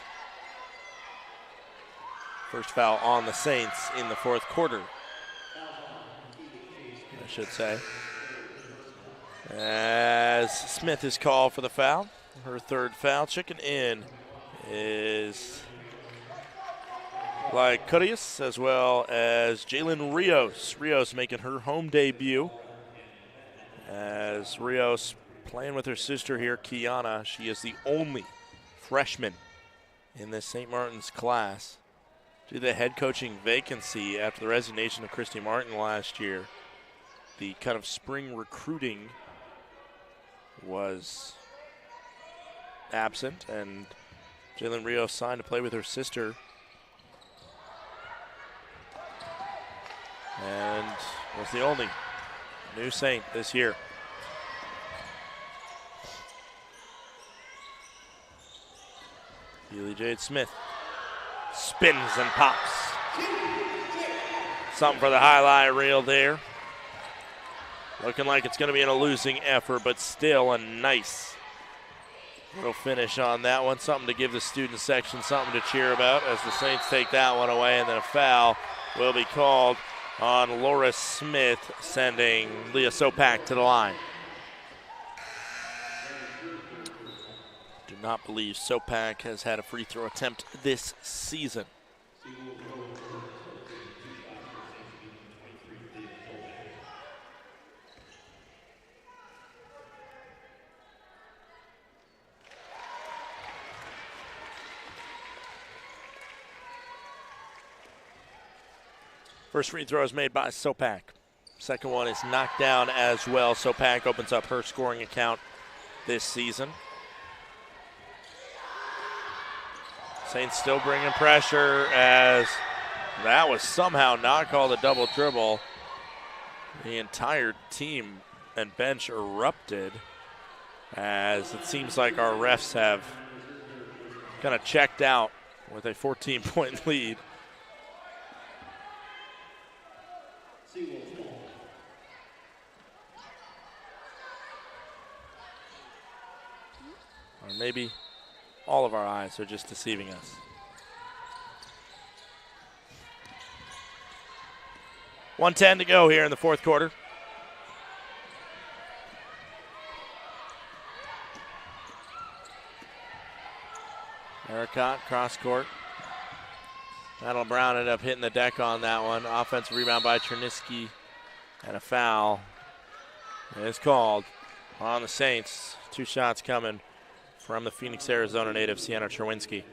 First foul on the Saints in the fourth quarter, I should say. As Smith is called for the foul, her third foul. Checking in is Lycurius as well as Jalen Rios. Rios making her home debut as Rios playing with her sister here, Kiana. She is the only freshman in this St. Martin's class. Due to the head coaching vacancy after the resignation of Christy Martin last year, the kind of spring recruiting was absent, and Jalen Rios signed to play with her sister. And was the only new Saint this year. Keely Jade Smith spins and pops. Something for the highlight reel there. Looking like it's going to be in a losing effort, but still a nice little finish on that one. Something to give the student section something to cheer about as the Saints take that one away, and then a foul will be called on Laura Smith, sending Leah Sopak to the line. Do not believe Sopak has had a free throw attempt this season. First free throw is made by Sopak. Second one is knocked down as well. Sopak opens up her scoring account this season. Saints still bringing pressure as that was somehow not called a double dribble. The entire team and bench erupted as it seems like our refs have kind of checked out with a 14-point lead. Or maybe all of our eyes are just deceiving us. .110 to go here in the fourth quarter. Ericott, cross court. Madeline Brown ended up hitting the deck on that one. Offensive rebound by Chernisky, and a foul is called on the Saints. Two shots coming from the Phoenix, Arizona native, Sienna Cherwinski.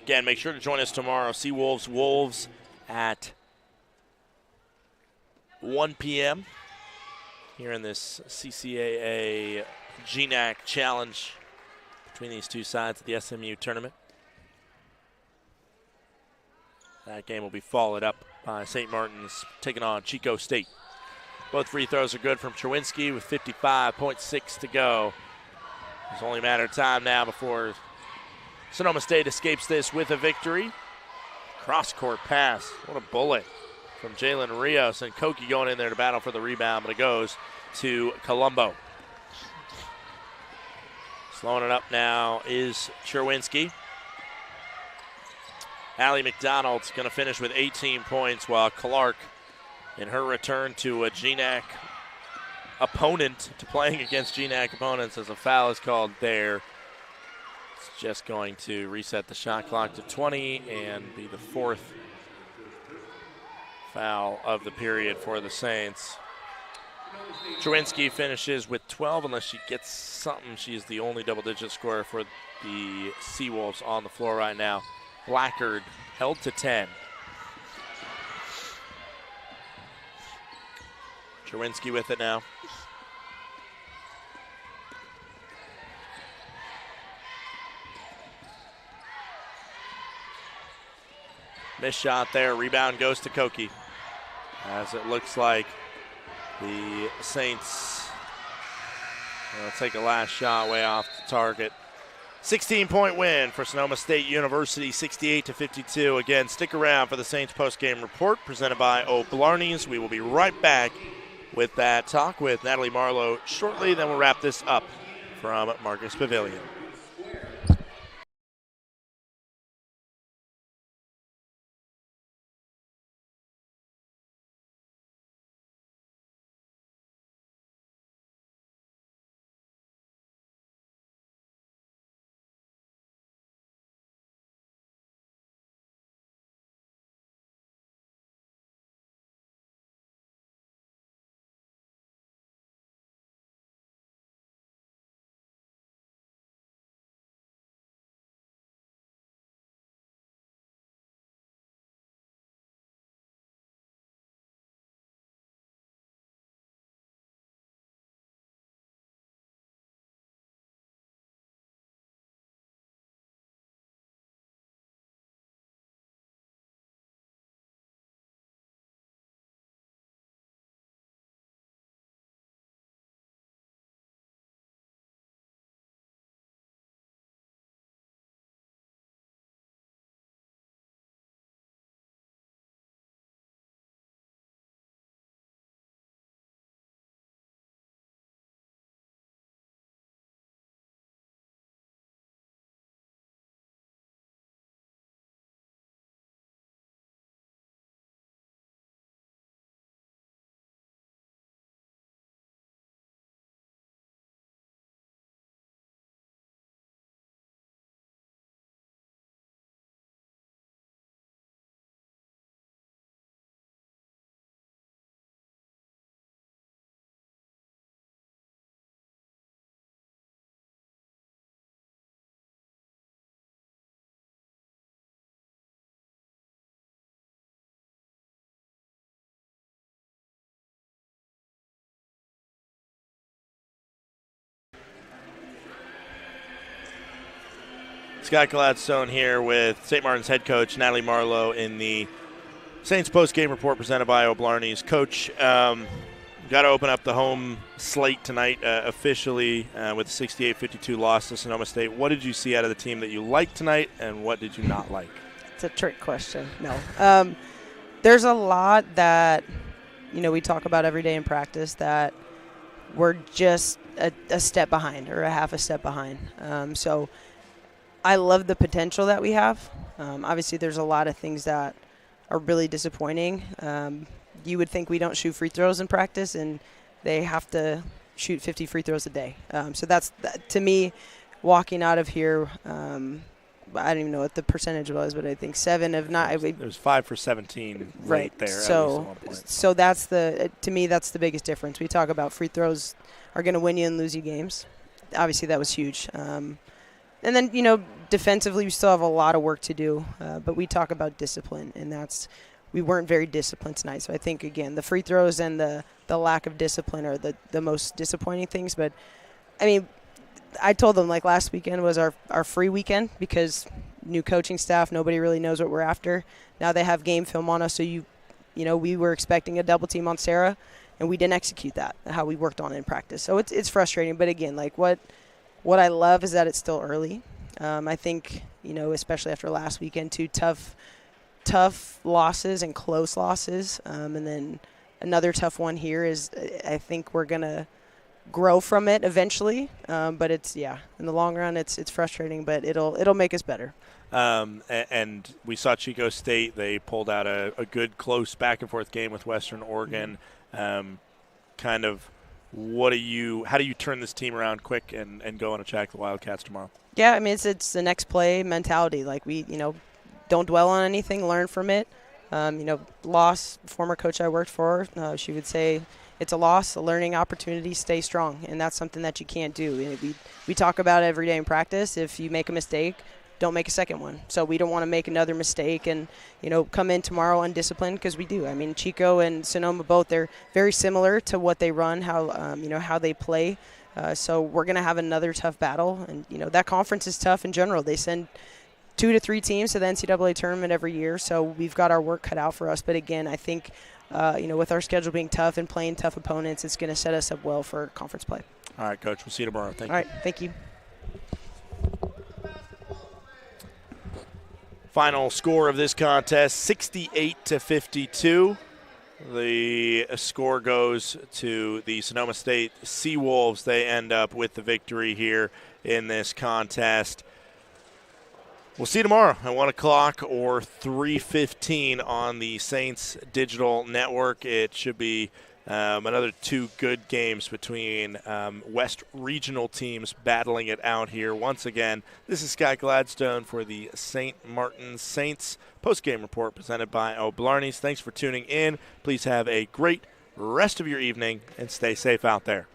Again, make sure to join us tomorrow. Seawolves Wolves at 1 p.m. here in this CCAA GNAC Challenge between these two sides of the SMU tournament. That game will be followed up by St. Martin's taking on Chico State. Both free throws are good from Cherwinski with 55.6 to go. It's only a matter of time now before Sonoma State escapes this with a victory. Cross-court pass. What a bullet from Jalen Rios. And Koki going in there to battle for the rebound, but it goes to Colombo. Slowing it up now is Cherwinski. Allie McDonald's going to finish with 18 points, while Clark, in her return to a GNAC opponent, to playing against GNAC opponents, as a foul is called there. It's just going to reset the shot clock to 20 and be the fourth foul of the period for the Saints. Cherwinski finishes with 12 unless she gets something. She is the only double-digit scorer for the Seawolves on the floor right now. Blackard held to 10. Cherwinski with it now. Missed shot there. Rebound goes to Koki. As it looks like the Saints will take a last shot way off the target. 16-point win for Sonoma State University, 68-52. Again, stick around for the Saints post-game report presented by O'Blarney's. We will be right back with that talk with Natalie Marlowe shortly. Then we'll wrap this up from Marcus Pavilion. Scott Gladstone here with St. Martin's head coach Natalie Marlowe in the Saints post-game report presented by O'Blarney's. Coach, got to open up the home slate tonight officially with a 68-52 loss to Sonoma State. What did you see out of the team that you liked tonight, and what did you not like? It's a trick question. No. There's a lot that, we talk about every day in practice that we're just a step behind or a half a step behind. So I love the potential that we have. Obviously, there's a lot of things that are really disappointing. You would think we don't shoot free throws in practice, and they have to shoot 50 free throws a day. So that's, to me, walking out of here, I don't even know what the percentage was, but I think 7 of 9. It was 5 for 17 right there. So that's to me, that's the biggest difference. We talk about free throws are going to win you and lose you games. Obviously, that was huge. And then, defensively, we still have a lot of work to do. But we talk about discipline, and we weren't very disciplined tonight. So I think, again, the free throws and the lack of discipline are the most disappointing things. But, I told them, last weekend was our free weekend because new coaching staff, nobody really knows what we're after. Now they have game film on us, so you we were expecting a double team on Sarah, and we didn't execute that, how we worked on it in practice. So it's frustrating. But, again, like what I love is that it's still early. I think, especially after last weekend, too, tough losses and close losses. And then another tough one here is I think we're going to grow from it eventually. But it's, in the long run, it's frustrating, but it'll make us better. And we saw Chico State. They pulled out a good, close back-and-forth game with Western Oregon. Kind of how do you turn this team around quick and go and attack the Wildcats tomorrow? Yeah, I mean, it's the next play mentality. Like we, don't dwell on anything, learn from it. Loss, former coach I worked for, she would say it's a loss, a learning opportunity, stay strong. And that's something that you can't do. We talk about it every day in practice. If you make a mistake, don't make a second one. So we don't want to make another mistake and, come in tomorrow undisciplined, because we do. I mean, Chico and Sonoma both, they're very similar to what they run, how they play. So we're going to have another tough battle. And, that conference is tough in general. They send 2 to 3 teams to the NCAA tournament every year. So we've got our work cut out for us. But, again, I think, with our schedule being tough and playing tough opponents, it's going to set us up well for conference play. All right, Coach. We'll see you tomorrow. Thank you. All right. Thank you. Final score of this contest, 68-52. The score goes to the Sonoma State Seawolves. They end up with the victory here in this contest. We'll see you tomorrow at 1 o'clock or 3:15 on the Saints Digital Network. It should be another 2 good games between West Regional teams battling it out here. Once again, this is Scott Gladstone for the St. Martin's Saints postgame report presented by O'Blarney's. Thanks for tuning in. Please have a great rest of your evening and stay safe out there.